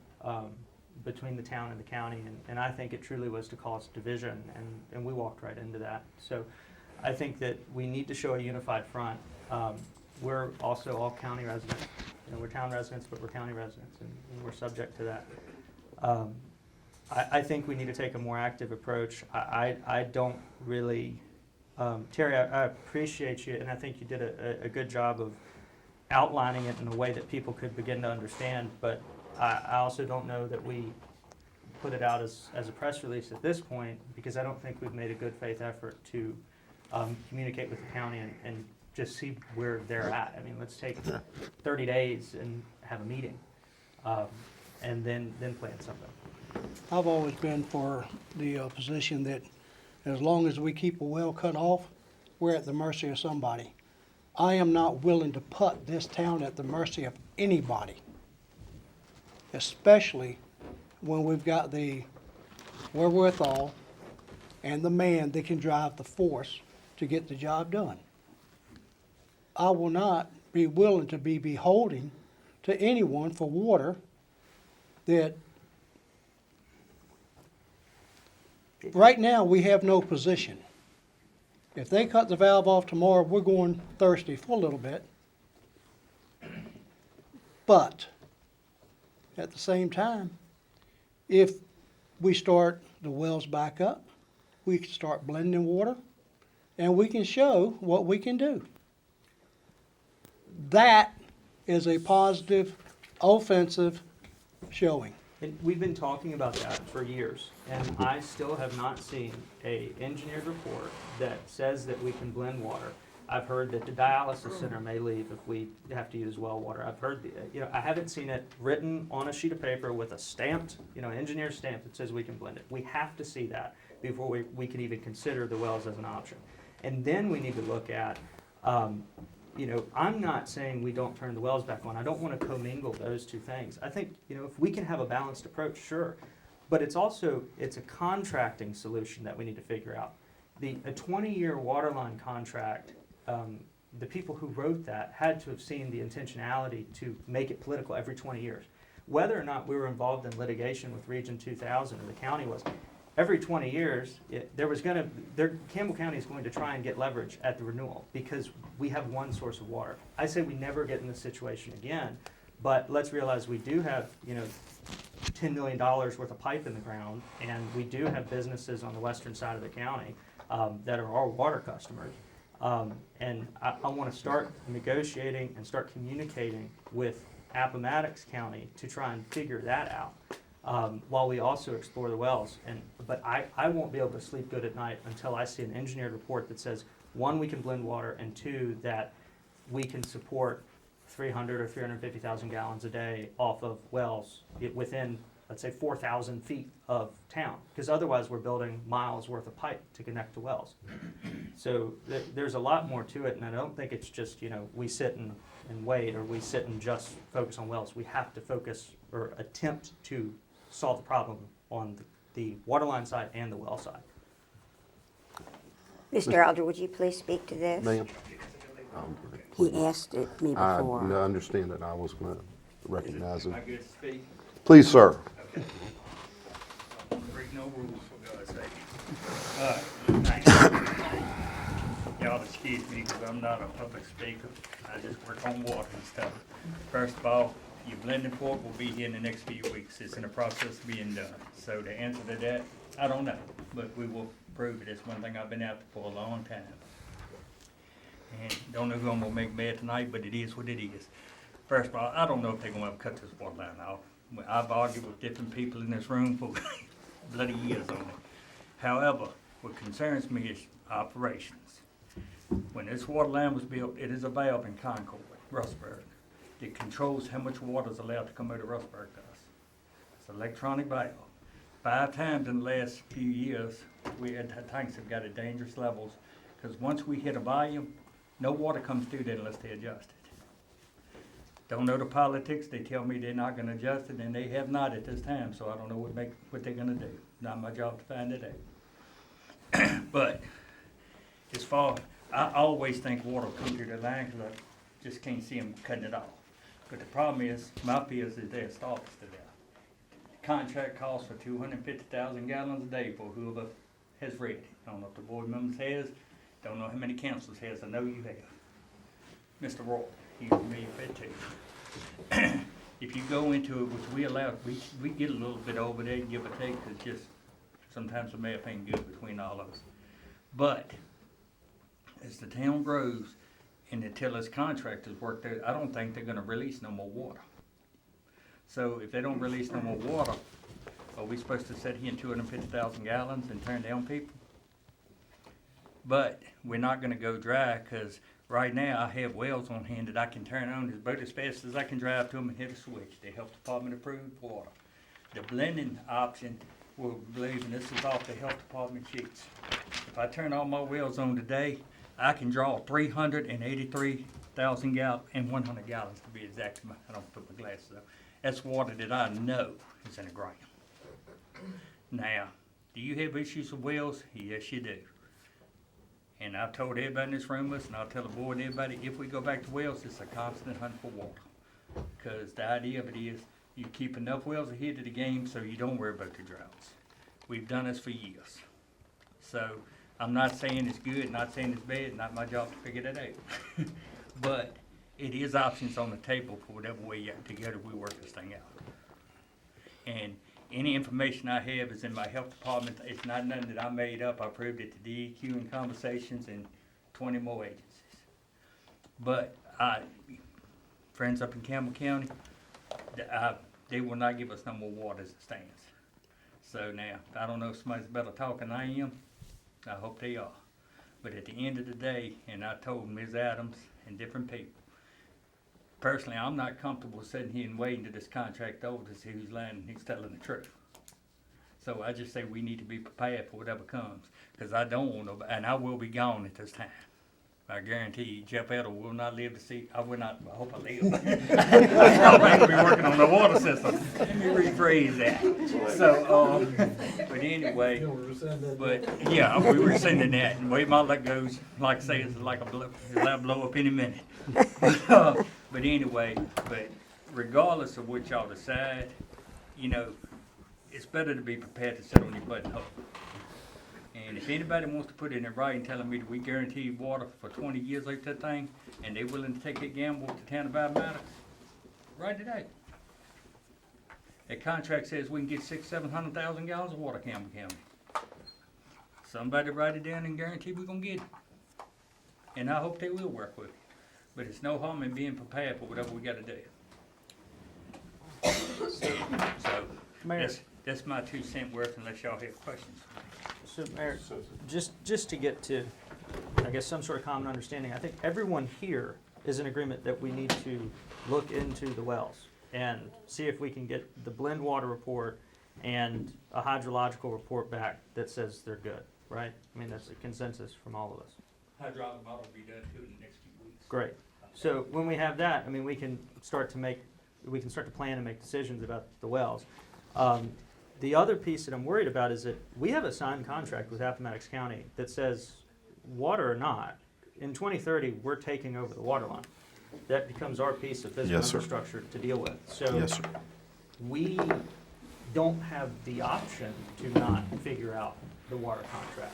between the town and the county, and I think it truly was to cause division, and we walked right into that. So I think that we need to show a unified front. We're also all county residents. We're town residents, but we're county residents, and we're subject to that. I think we need to take a more active approach. I don't really, Terry, I appreciate you, and I think you did a good job of outlining it in a way that people could begin to understand, but I also don't know that we put it out as a press release at this point, because I don't think we've made a good faith effort to communicate with the county and just see where they're at. I mean, let's take 30 days and have a meeting, and then plan something. I've always been for the position that as long as we keep a well cut off, we're at the mercy of somebody. I am not willing to put this town at the mercy of anybody, especially when we've got the wherewithal and the man that can drive the force to get the job done. I will not be willing to be beholden to anyone for water that, right now, we have no position. If they cut the valve off tomorrow, we're going thirsty for a little bit. But at the same time, if we start the wells back up, we can start blending water, and we can show what we can do. That is a positive, offensive showing. And we've been talking about that for years, and I still have not seen a engineered report that says that we can blend water. I've heard that the dialysis center may leave if we have to use well water. I've heard, I haven't seen it written on a sheet of paper with a stamped, engineer stamp that says we can blend it. We have to see that before we can even consider the wells as an option. And then we need to look at, I'm not saying we don't turn the wells back on. I don't want to commingle those two things. I think, if we can have a balanced approach, sure. But it's a contracting solution that we need to figure out. A 20-year water line contract, the people who wrote that had to have seen the intentionality to make it political every 20 years. Whether or not we were involved in litigation with Region 2000, or the county was, every 20 years, Campbell County is going to try and get leverage at the renewal because we have one source of water. I say we never get in this situation again, but let's realize we do have, $10 million worth of pipe in the ground, and we do have businesses on the western side of the county that are our water customers. And I want to start negotiating and start communicating with Appomattox County to try and figure that out. While we also explore the wells. But I won't be able to sleep good at night until I see an engineered report that says, one, we can blend water, and two, that we can support 300 or 350,000 gallons a day off of wells within, let's say, 4,000 feet of town. Because otherwise, we're building miles worth of pipe to connect to wells. So there's a lot more to it, and I don't think it's just, we sit and wait, or we sit and just focus on wells. We have to focus or attempt to solve the problem on the water line side and the well side. Mr. Alger, would you please speak to this? Ma'am? He asked it me I before. understand that. I was going to recognize him. I get to speak? Please, sir. Break no rules, for God's sake. Thanks. Y'all excuse me because I'm not a public speaker. I just work on water and stuff. First of all, your blending fork will be here in the next few weeks. It's in the process of being done. So the answer to that, I don't know, but we will prove it. It's one thing I've been after for a long time. And don't know who I'm gonna make mad tonight, but it is what it is. First of all, I don't know if they're gonna ever cut this water line off. I've argued with different people in this room for bloody years on it. However, what concerns me is operations. When this water line was built, it is a valve in Concord, Rustburg. It controls how much water is allowed to come out of Rustburg to us. It's an electronic valve. 5 times in the last few years, we had tanks have got at dangerous levels, because once we hit a volume, no water comes through there unless they adjust it. Don't know the politics. They tell me they're not going to adjust it, and they have not at this time. So I don't know what they're going to do. Not my job to find it out. But as far, I always think water will come through the line because I just can't see them cutting it off. But the problem is, my fears is they'll stop us to death. The contract calls for 250,000 gallons a day for whoever has read it. I don't know if the board members has. Don't know how many councils has. I know you have. Mr. Roy, he's familiar with it too. If you go into it, which we allow, we get a little bit over there, give or take, because just sometimes the math ain't good between all of us. But as the town grows, and until its contractors work there, I don't think they're gonna release no more water. So if they don't release no more water, are we supposed to sit here in 250,000 gallons and turn down people? But we're not gonna go dry, because right now I have wells on hand that I can turn on about as fast as I can drive to them and hit a switch. The health department approved water. The blending option, we're believing this is off the health department sheets. If I turn all my wells on today, I can draw 383,000 gallons and 100 gallons to be exact. I don't put my glasses up. That's water that I know is in the ground. Now, do you have issues with wells? Yes, you do. And I've told everybody in this room, listen, I'll tell the board and everybody, if we go back to wells, it's a constant hunt for water. Because the idea of it is you keep enough wells ahead of the game so you don't worry about the droughts. We've done this for years. So I'm not saying it's good, not saying it's bad, not my job to figure that out. But it is options on the table for whatever way together we work this thing out. And any information I have is in my health department. It's not nothing that I made up. I proved it to DEQ in conversations and 20 more agencies. But friends up in Campbell County, they will not give us no more water as it stands. So now, I don't know if somebody's better talking than I am. I hope they are. But at the end of the day, and I told Ms. Adams and different people, personally, I'm not comfortable sitting here and waiting to this contract over to see who's lying and who's telling the truth. So I just say we need to be prepared for whatever comes, because I don't want nobody, and I will be gone at this time. I guarantee you, Jeff Edel will not live to see, I will not, I hope I live. I'm going to be working on the water system. Let me rephrase that. So, but anyway, but yeah, we were sending that, and the way my luck goes, like I say, it's like it'll blow up any minute. But anyway, but regardless of what y'all decide, you know, it's better to be prepared to sit on your butt and hope. And if anybody wants to put it in writing telling me that we guarantee water for 20 years like that thing, and they're willing to take that gamble with the town of Appomattox, write it out. That contract says we can get 600,000-700,000 gallons of water, Campbell County. Somebody write it down and guarantee we're gonna get it. And I hope they will work with it. But it's no harm in being prepared for whatever we gotta do. So, Mayor. that's my 2 cent worth unless y'all have questions. So, Mayor, just to get to, I guess, some sort of common understanding, I think everyone here is in agreement that we need to look into the wells and see if we can get the blend water report and a hydrological report back that says they're good, right? I mean, that's a consensus from all of us. Hydraulic model will be done too in the next few weeks. Great. So when we have that, I mean, we can start to plan and make decisions about the wells. The other piece that I'm worried about is that we have a signed contract with Appomattox County that says, water or not, in 2030, we're taking over the water line. That becomes our piece of physical Yes, sir. infrastructure to deal with. So Yes, sir. we don't have the option to not figure out the water contract.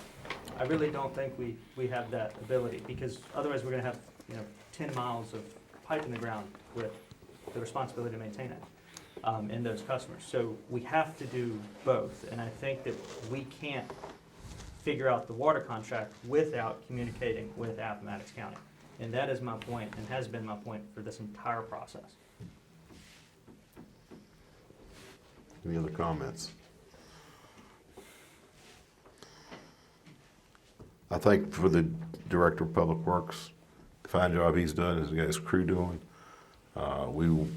I really don't think we have that ability, because otherwise we're gonna have, 10 miles of pipe in the ground with the responsibility to maintain it. And those customers. So we have to do both, and I think that we can't figure out the water contract without communicating with Appomattox County. And that is my point, and has been my point for this entire process. Any other comments? I think for the Director of Public Works, the fine job he's done, as got his crew doing, we will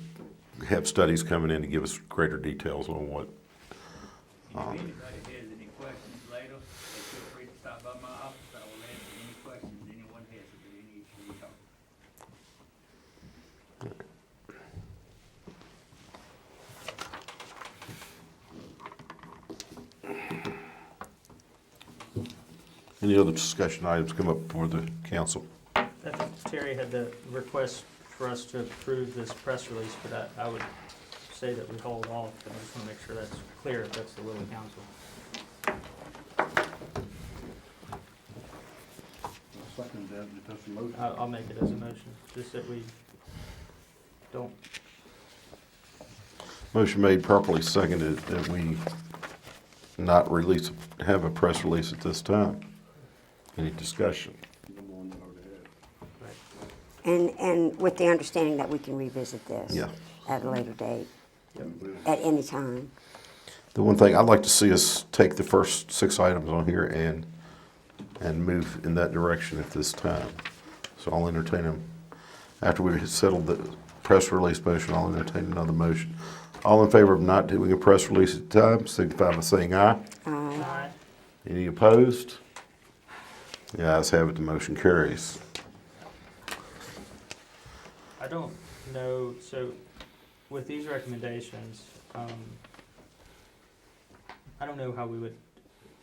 have studies coming in to give us greater details on what. If anybody has any questions later, feel free to stop by my office. I will answer any questions anyone has about any issue we talk Any other discussion items come up before the council? I think Terry had the request for us to approve this press release, but I would say that we hold off, and I just want to make sure that's clear, if that's the will of council. I'll make it as a motion, just that we don't. Motion made, properly seconded, that we not have a press release at this time. Any discussion? And with the understanding that we can revisit this Yeah. at a later date, at any time. The one thing, I'd like to see us take the first 6 items on here and move in that direction at this time. So I'll entertain them. After we've settled the press release motion, I'll entertain another motion. All in favor of not doing a press release at the time, signify by saying aye. Aye. Any opposed? The ayes have it, the motion carries. I don't know, so with these recommendations, I don't know how we would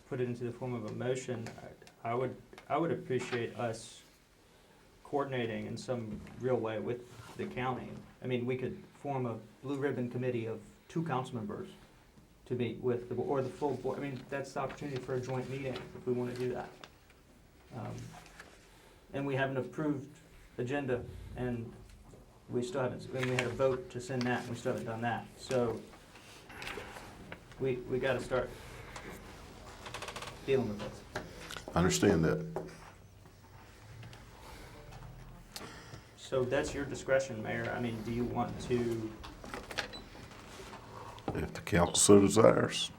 put it into the form of a motion. I would appreciate us coordinating in some real way with the county. I mean, we could form a blue ribbon committee of 2 council members to meet with, or the full board. I mean, that's the opportunity for a joint meeting if we want to do that. And we have an approved agenda, and we still haven't, and we had a vote to send that, and we still haven't done that. So we got to start dealing with this. I understand that. So that's your discretion, Mayor. I mean, do you want to, If the council so desires.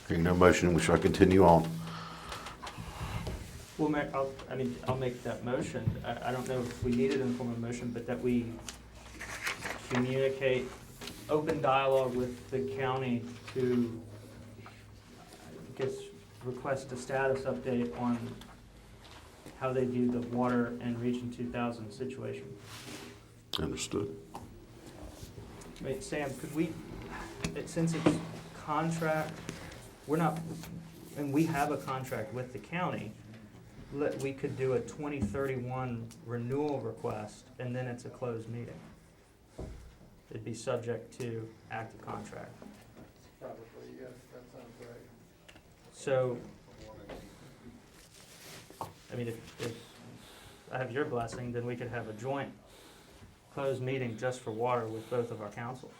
Hearing no motion, we shall continue on. well, Mayor, I'll make that motion. I don't know if we need it in the form of a motion, but that we communicate open dialogue with the county to, I guess, request a status update on how they view the water and Region 2000 situation. Understood. Wait, Sam, could we, since it's contract, we're not, and we have a contract with the county, we could do a 2031 renewal request, and then it's a closed meeting. It'd be subject to active contract. Probably, yes, that sounds right. So, I mean, if I have your blessing, then we could have a joint closed meeting just for water with both of our councils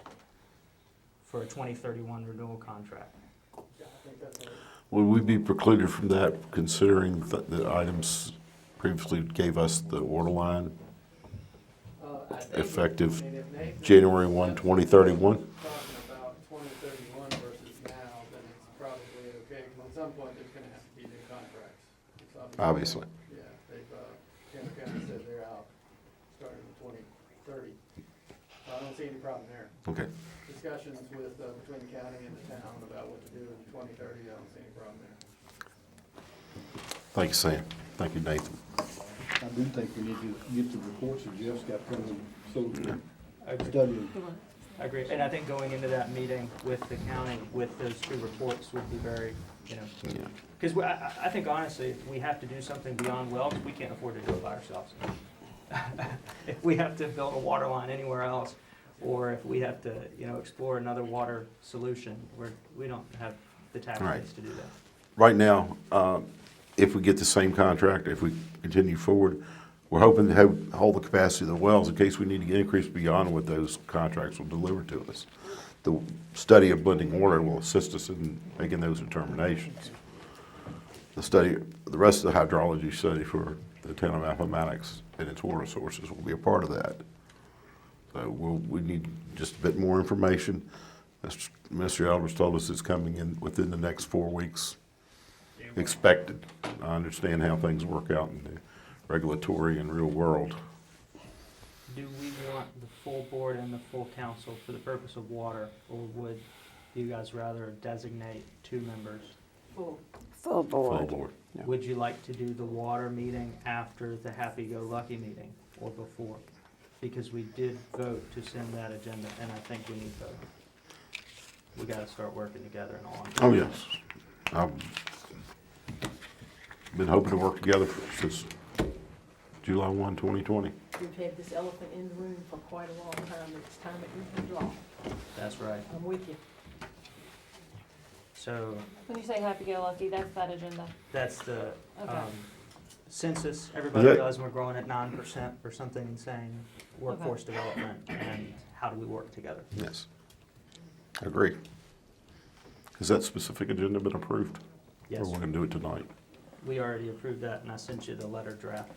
for a 2031 renewal contract. Yeah, I think that's right. Would we be precluded from that, considering the items previously gave us the order line I think, effective I mean, if Nathan- January 1, 2031? Talking about 2031 versus now, then it's probably okay, 'cause at some point, there's gonna have to be new contracts. It's Obviously. Yeah, they've, Campbell County said they're out starting in 2030. So I don't see any problem there. Okay. Discussions with, between the county and the town about what to do in 2030, I don't see any problem there. Thank you, Sam. Thank you, Nathan. I do think we need to get the reports that Jeff's got coming, so I agree. studying. I agree, and I think going into that meeting with the county with those 2 reports would be very, Yeah. because I think honestly, if we have to do something beyond wells, we can't afford to do it by ourselves. If we have to build a water line anywhere else, or if we have to, explore another water solution, we don't have the tax Right. base to do that. Right now, if we get the same contract, if we continue forward, we're hoping to hold the capacity of the wells in case we need to increase beyond what those contracts will deliver to us. The study of blending water will assist us in making those determinations. The rest of the hydrology study for the town of Appomattox and its water sources will be a part of that. So we need just a bit more information. As Mr. Elders told us, it's coming in within the next 4 weeks, expected. I understand how things work out in the regulatory and real world. Do we want the full board and the full council for the purpose of water, or would you guys rather designate 2 members? Full. Full board. Full board. Would you like to do the water meeting after the happy-go-lucky meeting, or before? Because we did vote to send that agenda, and I think we need both. We gotta start working together and all. Oh, yes. I've been hoping to work together since July 1, 2020. We've had this elephant in the room for quite a long time, and it's time it moved along. That's right. I'm with you. So When you say happy-go-lucky, that's that agenda. that's the Okay. census, everybody Is that- does, and we're growing at 9% or something insane, workforce development, and how do we work together? Yes. I agree. Has that specific agenda been approved? Yes. Or we're going to do it tonight? We already approved that, and I sent you the letter draft.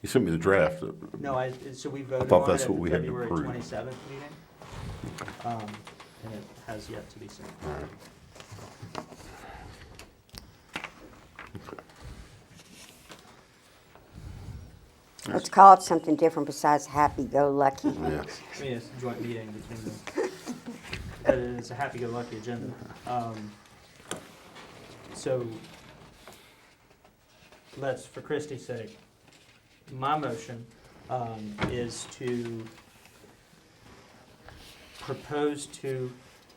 You sent me the draft. No, so we voted thought on that's it at what the we had to February approve. 27th meeting. And it has yet to be sent. All right. Let's call it something different besides happy-go-lucky. Yes. I mean, it's a joint meeting between them. But it's a happy-go-lucky agenda. So let's, for Christie's sake, my motion is to propose to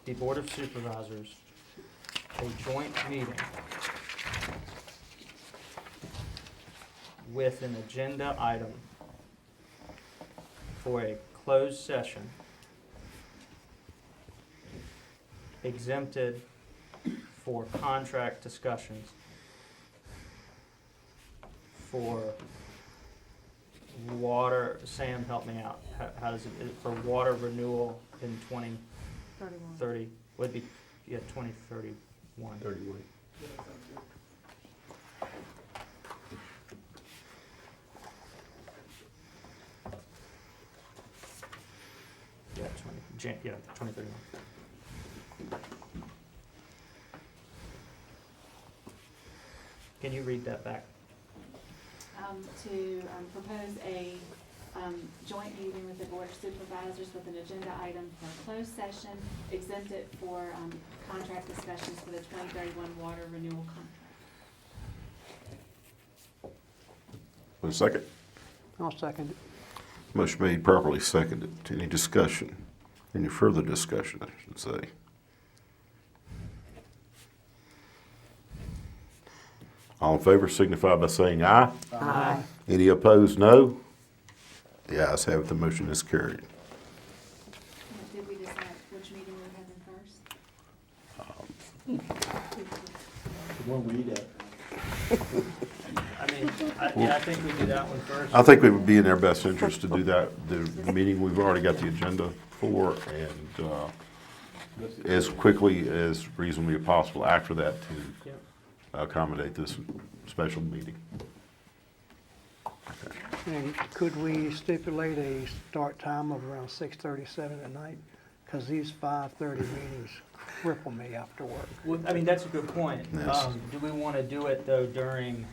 the Board of Supervisors a joint meeting with an agenda item for a closed session exempted for contract discussions for water, Sam, help me out. How does it, for water renewal in 2030, would be, yeah, 2031. 31. Yeah, 2031. Can you read that back? To propose a joint meeting with the Board of Supervisors with an agenda item for a closed session, exempted for contract discussions for the 2031 water renewal contract. A second? I'll second it. Motion made, properly seconded. Any discussion? Any further discussion, I should say? All in favor signify by saying aye. Aye. Any opposed, no. The ayes have it, the motion is carried. Did we decide which meeting we're having first? The one we eat at. I mean, I think we do that one first. I think it would be in their best interest to do that, the meeting we've already got the agenda for, and as quickly as reasonably possible after that to accommodate this special meeting. And could we stipulate a start time of around 6:37 at night? Because these 5:30 meetings cripple me after work. Well, I mean, that's a good point. Yes. Do we want to do it, though, during,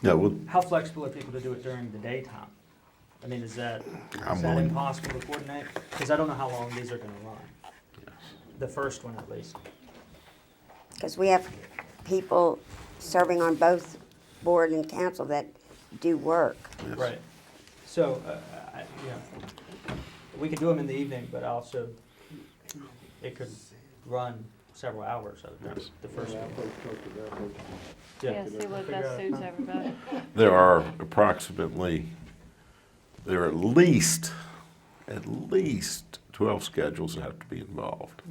Yeah, well, how flexible are people to do it during the daytime? I mean, is that willing. impossible to coordinate? Because I don't know how long these are going to run. The first one, at least. Because we have people serving on both board and council that do work. Yes. Right. So, we could do them in the evening, but also it could run several hours of Yes. the first one. Yeah, see what best suits everybody. There are approximately, there are at least 12 schedules that have to be involved.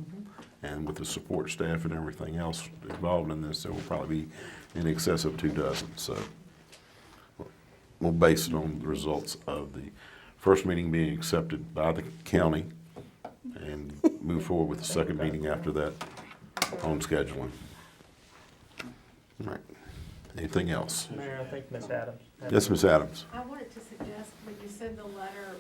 And with the support staff and everything else involved in this, there will probably be in excess of 24. So we'll base it on the results of the first meeting being accepted by the county and move forward with the second meeting after that on scheduling. All right. Anything else? Mayor, I think Ms. Adams. Yes, Ms. Adams. I wanted to suggest when you send the letter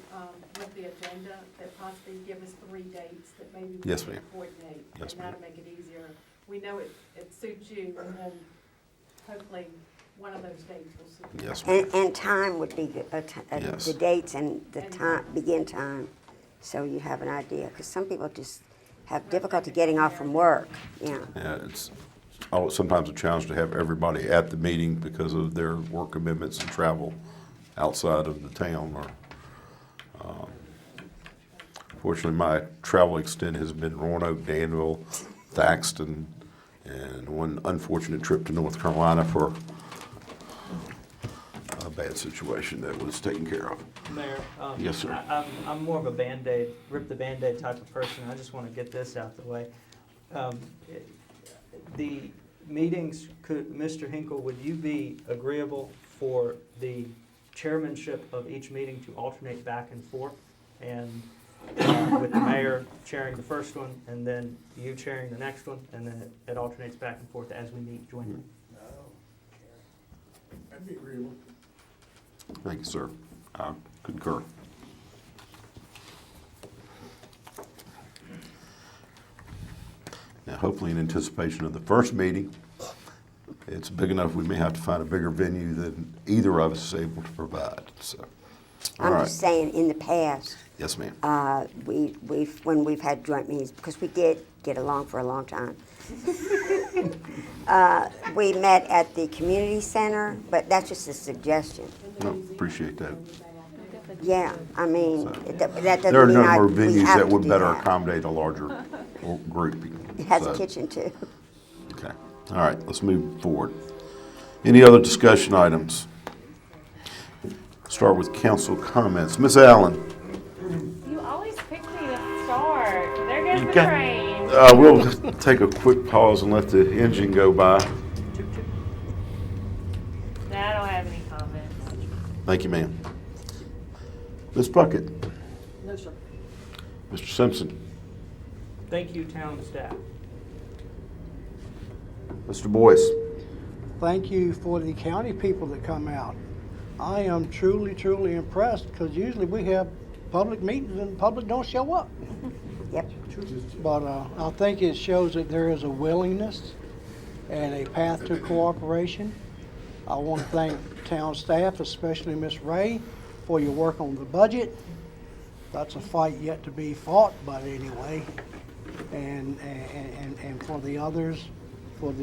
with the agenda, that possibly you give us 3 dates that maybe we Yes, can ma'am. coordinate. Yes, And that'll make it easier. We know it suits you, and then hopefully one of those dates will suit you. Yes, ma'am. And time would be good, Yes. the dates and the time, begin time, so you have an idea. Because some people just have difficulty getting off from work, yeah. Yeah, it's sometimes a challenge to have everybody at the meeting because of their work commitments and travel outside of the town. Fortunately, my travel extent has been Roanoke, Danville, Thaxton, and one unfortunate trip to North Carolina for a bad situation that was taken care of. Mayor? Yes, sir. I'm more of a Band-Aid, rip the Band-Aid type of person. I just want to get this out the way. The meetings, Mr. Hinkle, would you be agreeable for the chairmanship of each meeting to alternate back and forth? And with the mayor chairing the first one, and then you chairing the next one, and then it alternates back and forth as we meet jointly? That'd be agreeable. Thank you, sir. I concur. Now, hopefully in anticipation of the first meeting, it's big enough we may have to find a bigger venue than either of us is able to provide, so. all I'm right. just saying, in the past, Yes, ma'am. When we've had joint meetings, because we did get along for a long time. We met at the community center, but that's just a suggestion. No, appreciate that. Yeah, I mean, that There are doesn't a mean number of we venues have that to would do better that. accommodate a larger group. It has a So, kitchen too. Okay, all right, let's move forward. Any other discussion items? Start with council comments. Ms. Allen? You always pick me to start. There goes the Okay. train. We'll take a quick pause and let the engine go by. Nah, I don't have any comments. Thank you, ma'am. Ms. Puckett? No, sir. Mr. Simpson? Thank you, town staff. Mr. Boyce? Thank you for the county people that come out. I am truly, truly impressed, because usually we have public meetings and the public don't show up. Yep. But I think it shows that there is a willingness and a path to cooperation. I want to thank town staff, especially Ms. Ray, for your work on the budget. That's a fight yet to be fought, but anyway. And for the others, for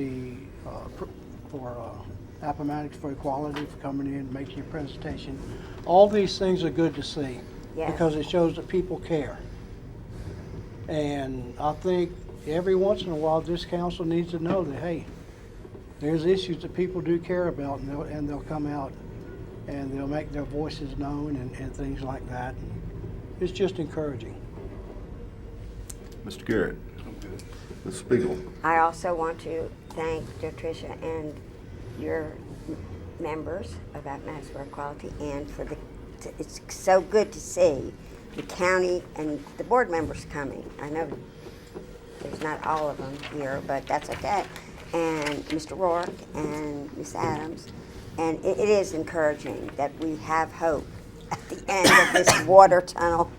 Appomattox for Equality, for coming in and making your presentation. All these things are good to see. Yes. Because it shows that people care. And I think every once in a while, this council needs to know that, hey, there's issues that people do care about, and they'll come out and they'll make their voices known and things like that. It's just encouraging. Mr. Garrett? Ms. Spiegel? I also want to thank Patricia and your members of Appomattox for Equality, and for it's so good to see the county and the board members coming. I know there's not all of them here, but that's okay. And Mr. Rourke and Ms. Adams. And it is encouraging that we have hope at the end of this water tunnel.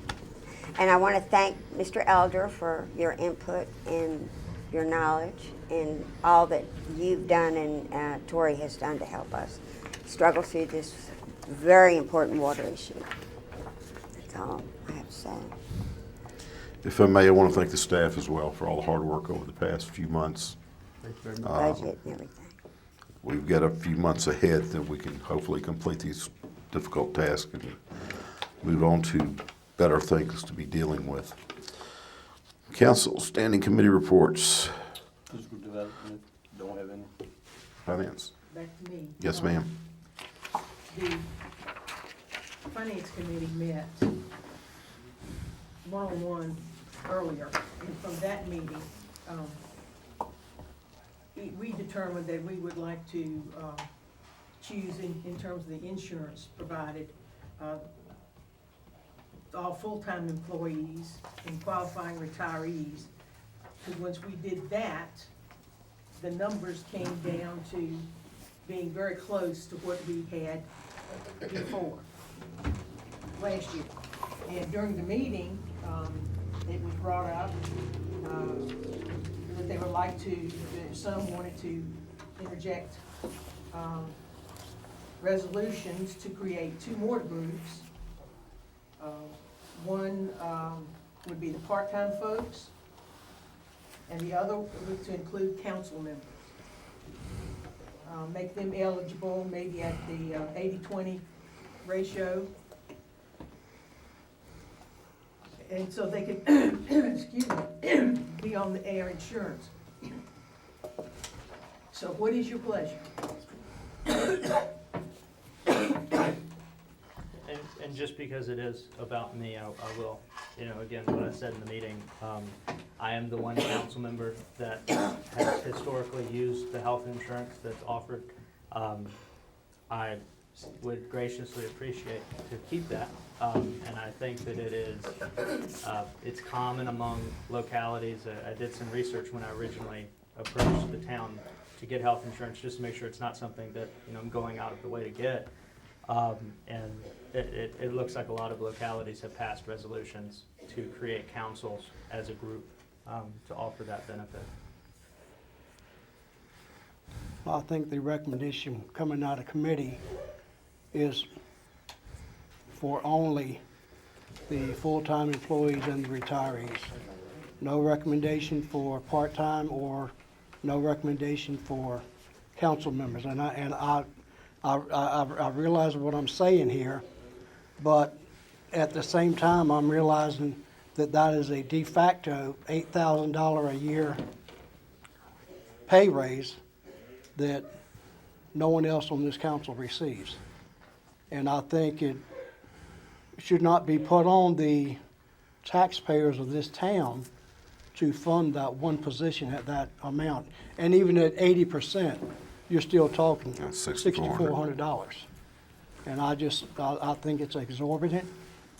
And I want to thank Mr. Elder for your input and your knowledge and all that you've done and Tori has done to help us struggle through this very important water issue. That's all I have to say. If I may, I want to thank the staff as well for all the hard work over the past few months. Budget and everything. We've got a few months ahead that we can hopefully complete these difficult tasks and move on to better things to be dealing with. Council standing committee reports. Physical development, don't have any. Finance. Back to me. Yes, ma'am. The Finance Committee met one-on-one earlier, and from that meeting, we determined that we would like to choose in terms of the insurance provided, all full-time employees and qualifying retirees. Because once we did that, the numbers came down to being very close to what we had before, last year. And during the meeting, it was brought up that they would like to, that some wanted to interject resolutions to create two more groups. One would be the part-time folks, and the other would to include council members. Make them eligible maybe at the 80-20 ratio. And so they could, excuse me, be on the air insurance. So what is your pleasure? And just because it is about me, I will, again, what I said in the meeting, I am the one council member that has historically used the health insurance that's offered. I would graciously appreciate to keep that, and I think that it is, it's common among localities. I did some research when I originally approached the town to get health insurance, just to make sure it's not something that, I'm going out of the way to get. And it looks like a lot of localities have passed resolutions to create councils as a group to offer that benefit. I think the recommendation coming out of committee is for only the full-time employees and the retirees. No recommendation for part-time or no recommendation for council members. And I realize what I'm saying here, but at the same time, I'm realizing that that is a de facto $8,000 a year pay raise that no one else on this council receives. And I think it should not be put on the taxpayers of this town to fund that one position at that amount. And even at 80%, you're still talking That's $6,400. And I think it's exorbitant,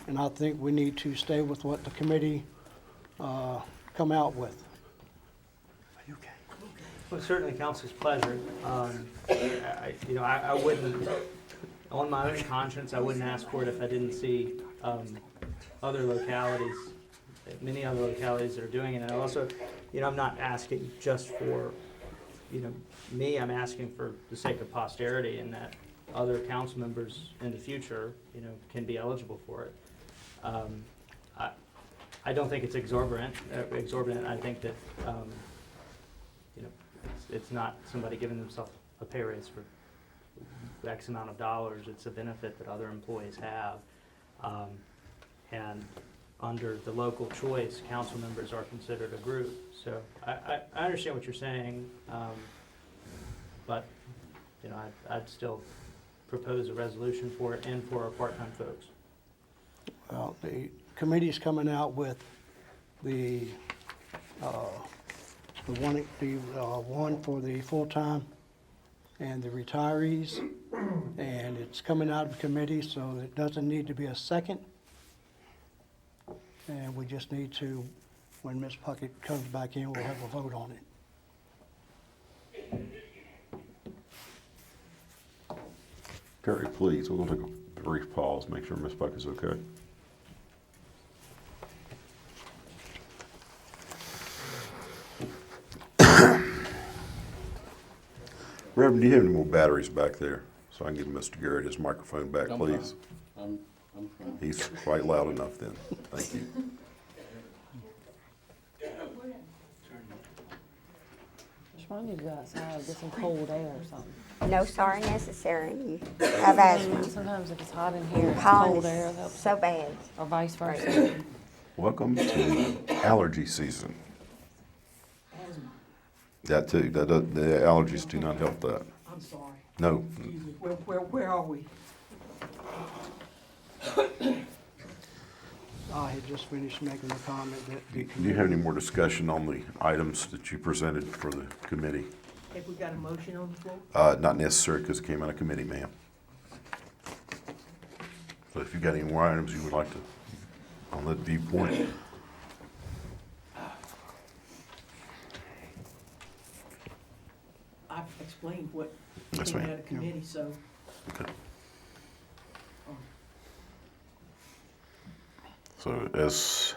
and I think we need to stay with what the committee come out with. Well, certainly council's pleasure. I wouldn't, on my own conscience, I wouldn't ask for it if I didn't see other localities, many other localities that are doing it. And I also, I'm not asking just for, me, I'm asking for the sake of posterity and that other council members in the future, can be eligible for it. I don't think it's exorbitant. I think that, it's not somebody giving themselves a pay raise for X amount of dollars. It's a benefit that other employees have. And under the local choice, council members are considered a group. So I understand what you're saying, but I'd still propose a resolution for it and for our part-time folks. Well, the committee's coming out with the one for the full-time and the retirees, and it's coming out of committee, so it doesn't need to be a second. And we just need to, when Ms. Puckett comes back in, we'll have a vote on it. Terry, please, we're going to take a brief pause, make sure Ms. Puckett's okay. Reverend, do you have any more batteries back there? So I can give Mr. Garrett his microphone back, please. I'm fine. He's quite loud enough then. Thank you. Just wanted to go outside, get some cold air or something. No sorry necessary. You have asthma. Sometimes if it's hot in here, it's Pollen cold is air helps, so bad. or vice versa. Welcome to allergy season. That too, the allergies do not help that. I'm sorry. No. Excuse me. Where are we? I had just finished making the comment that Do you have any more discussion on the items that you presented for the committee? Have we got a motion on the floor? Not necessary because it came out of committee, ma'am. So if you've got any more items you would like to, on that viewpoint. I've explained what Yes, came ma'am. out of committee, so. Okay. So as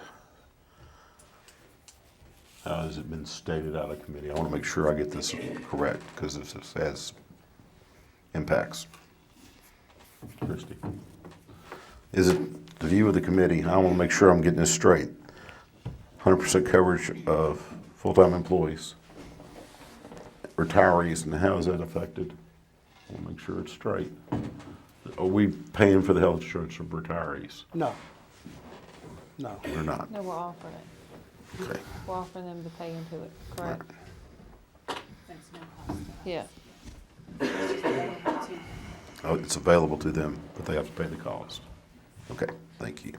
how has it been stated out of committee? I want to make sure I get this correct because this has impacts. Christie. Is it the view of the committee? I want to make sure I'm getting this straight. 100% coverage of full-time employees, retirees, and how is that affected? I want to make sure it's straight. Are we paying for the health insurance of retirees? No. No. We're not. No, we're offering it. Okay. We're offering them to pay into it, correct? That's no cost. Yeah. Oh, it's available to them, but they have to pay the cost. Okay, thank you.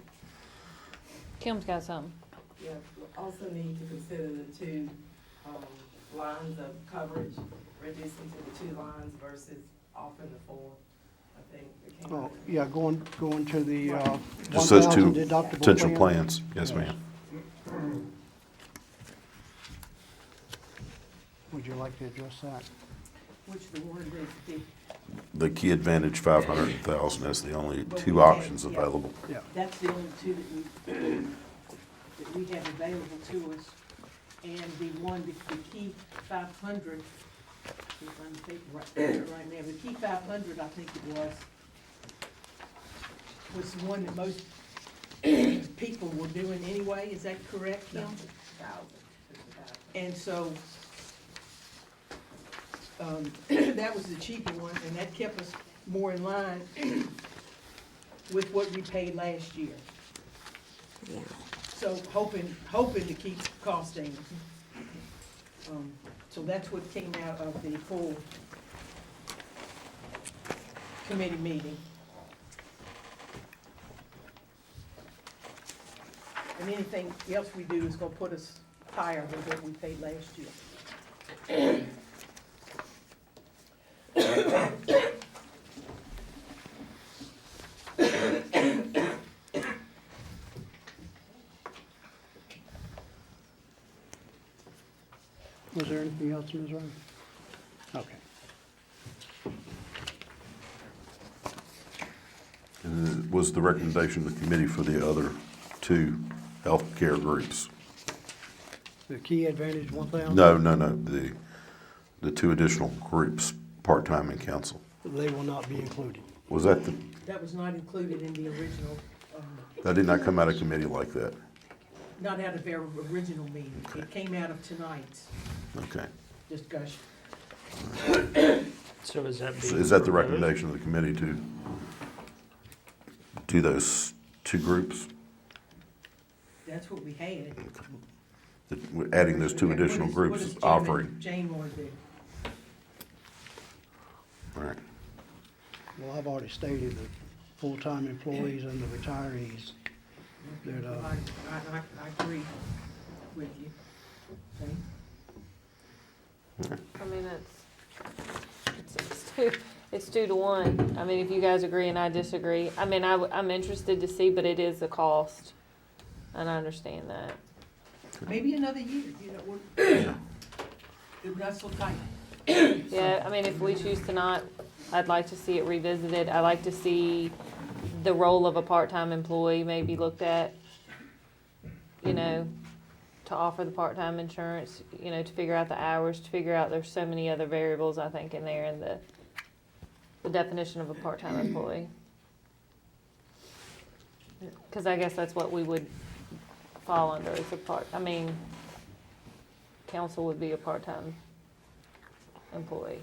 Kim's got something. Yeah, we also need to consider the two, lines of coverage, reducing to the 2 lines versus offering the 4. I think it came Well, out. yeah, going to the Just those 2 1,000 deductible potential plan. plans. Yes, ma'am. Would you like to address that? Which the one is The Key Advantage 500,000 is the only 2 options available. Yeah. that's the only 2 that we have available to us. And the one, the Key 500, if I'm thinking right now, the Key 500, I think it was the one that most people were doing anyway, is that correct, Kim? And so, that was the cheaper one, and that kept us more in line with what we paid last year. Yeah. So hoping to keep costs down. So that's what came out of the full committee meeting. And anything else we do is gonna put us higher than what we paid last year. Was there anything else, Ms. Ryan? Okay. Was the recommendation of the committee for the other two healthcare groups? The key advantage 1,000? No, the two additional groups, part-time and council. They will not be included. Was that the, That was not included in the original, that did not come out of committee like that? not out of their original meeting. It came out of tonight's Okay. discussion. So is that So being is that the proposed? recommendation of the committee to do those two groups? That's what we had. That we're adding those two additional What groups does offering? Jane want to do? All right. Well, I've already stated the full-time employees and the retirees. That, I agree with you. Jane? I mean, it's 2 to 1. I mean, if you guys agree and I disagree, I mean, I'm interested to see, but it is a cost, and I understand that. Maybe another year, you know, we're not so tight. Yeah, I mean, if we choose to not, I'd like to see it revisited. I'd like to see the role of a part-time employee maybe looked at, you know, to offer the part-time insurance, you know, to figure out the hours, to figure out, there's so many other variables, I think, in there in the definition of a part-time employee. Because I guess that's what we would fall under, is a part, I mean, council would be a part-time employee.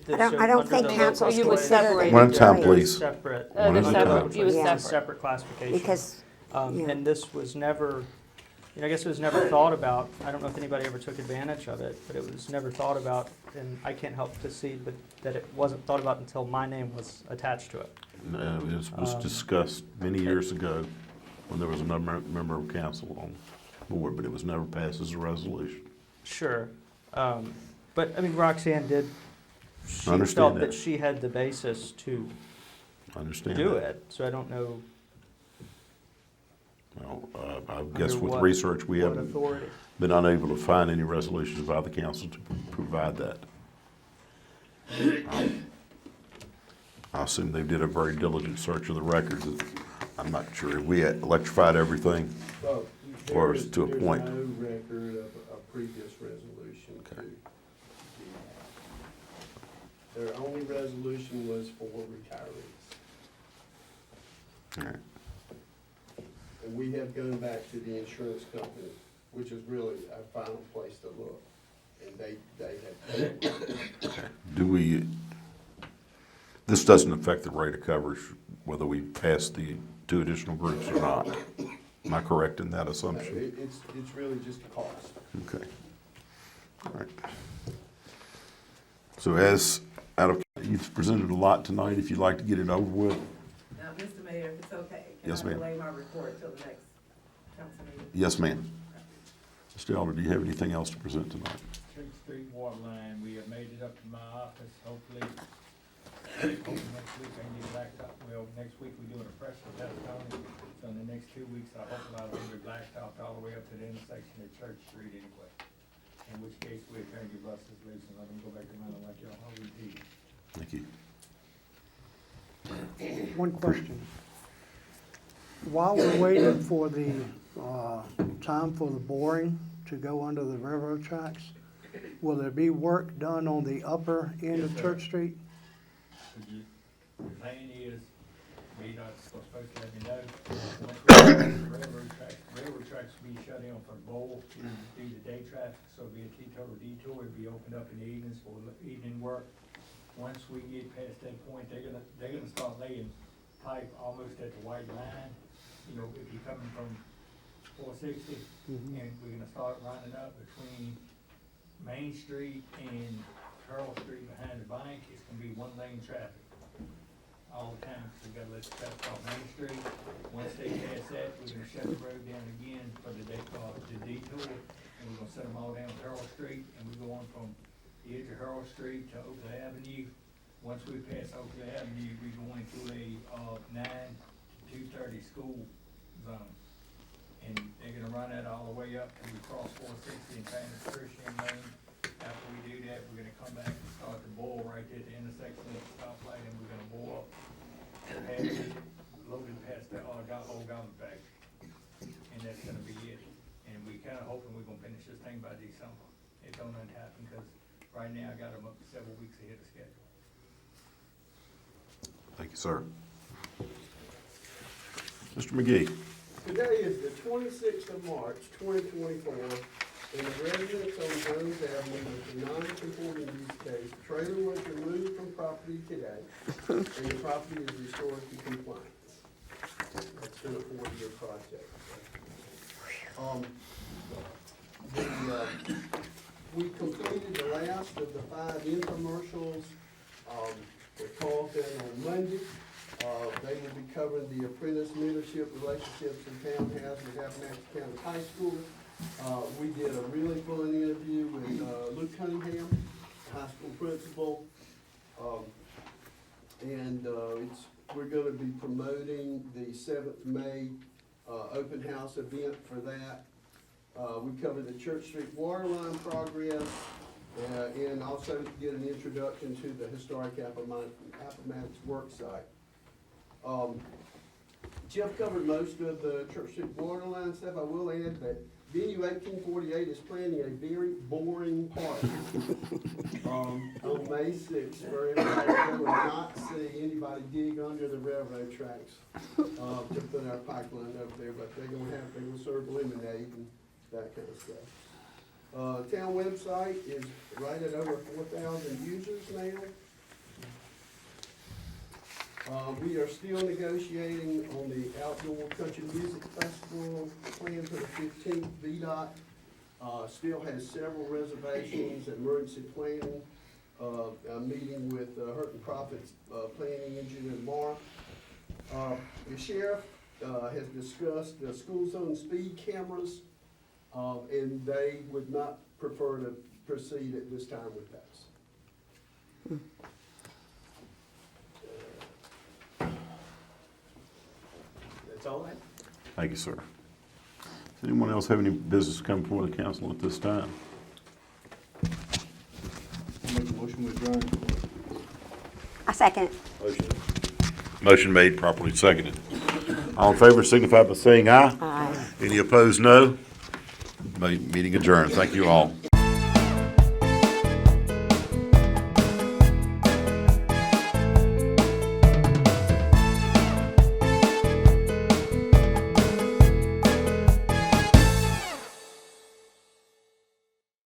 I don't think council's You would considered separate an One at a time, employee. please. Separate. One at a time. You would Yeah. It's a separate classification. Because, yeah. And this was never, I guess it was never thought about. I don't know if anybody ever took advantage of it, but it was never thought about, and I can't help to see, but that it wasn't thought about until my name was attached to it. No, it was discussed many years ago when there was another member of council on board, but it was never passed as a resolution. Sure. But, I mean, Roxanne did, she understand felt that. that she had the basis to I understand do that. it, so I don't know Well, I guess under with what- research, we what haven't authority. been unable to find any resolutions by the council to provide that. I assume they did a very diligent search of the records. I'm not sure. Have we electrified everything? Or is it to a point? There's no record of a previous resolution Okay. Their only resolution was for retirees. All right. And we have gone back to the insurance company, which is really our final place to look. And they have. Do we, this doesn't affect the rate of coverage, whether we pass the two additional groups or not? Am I correct in that assumption? It's really just a cost. Okay. All right. So as, you've presented a lot tonight, if you'd like to get it over with. Now, Mr. Mayor, if it's okay, Yes, can I ma'am. delay my report till the next council meeting? Yes, ma'am. Mr. Elder, do you have anything else to present tonight? Church Street water line, we have made it up to my office, hopefully next week I can get blacktop. Well, next week we're doing a pressure test on it, so in the next 2 weeks, I hope I'll be blacktopped all the way up to the intersection of Church Street anyway. In which case, we're gonna give buses loose and let them go back to running like y'all always did. Thank you. One question. While we're waiting for the time for the boring to go under the railroad tracks, will there be work done on the upper end of Church Street? The plan is, VDOT's supposed to let me know. Once we get the railroad tracks will be shut down for Bowl due to day traffic, so it'll be a T-total detour, it'll be opened up in the evenings for evening work. Once we get past that point, they're gonna start laying pipe almost at the white line. You know, if you're coming from 460, and we're gonna start running up between Main Street and Pearl Street behind the bank. It's gonna be one lane traffic all the time, so we gotta let the traffic off Main Street. Once they pass that, we're gonna shut the road down again for the detour, and we're gonna set them all down Pearl Street, and we go on from the edge of Pearl Street to Oakland Avenue. Once we pass Oakland Avenue, we go into a 9 to 2:30 school zone. And they're gonna run that all the way up till we cross 460 and turn the Christian lane. After we do that, we're gonna come back and start the bowl right there at the intersection of the stoplight, and we're gonna bowl up, loaded past the old government factory. And that's gonna be it. And we kinda hoping we're gonna finish this thing by December. It don't happen, because right now I got them up several weeks ahead of schedule. Thank you, sir. Mr. McGee. Today is the 26th of March, 2024, and the residents on Jones Avenue with the non-conforming use case, the trailer was removed from property today, and the property is restored to compliance. That's been a 4-year project. We completed the last of the 5 infomercials for Carlton on Monday. They will be covering the apprentice mentorship relationships the town has with Appomattox County High School. We did a really fun interview with Luke Cunningham, high school principal. We're going to be promoting the 7th May open house event for that. We covered the Church Street water line progress, and also get an introduction to the historic Appomattox work site. Jeff covered most of the Church Street water line stuff. I will add that Venue 1848 is planning a very boring party on May 6th for everybody to go and not see anybody dig under the railroad tracks to put our pipeline up there, but they're gonna serve lemonade and that kind of stuff. Town website is right at over 4,000 users now. We are still negotiating on the Outdoor Country Music Festival plan for the 15th. VDOT still has several reservations and emergency planning. I'm meeting with Hurt and Profits planning engineer Mark. The sheriff has discussed the school zone speed cameras, and they would not prefer to proceed at this time with those. That's all I have. Thank you, sir. Does anyone else have any business come before the council at this time? Make a motion to adjourn. I second. Motion made, properly seconded. All in favor signify by saying aye. Aye. Any opposed, no. Meeting adjourned. Thank you all.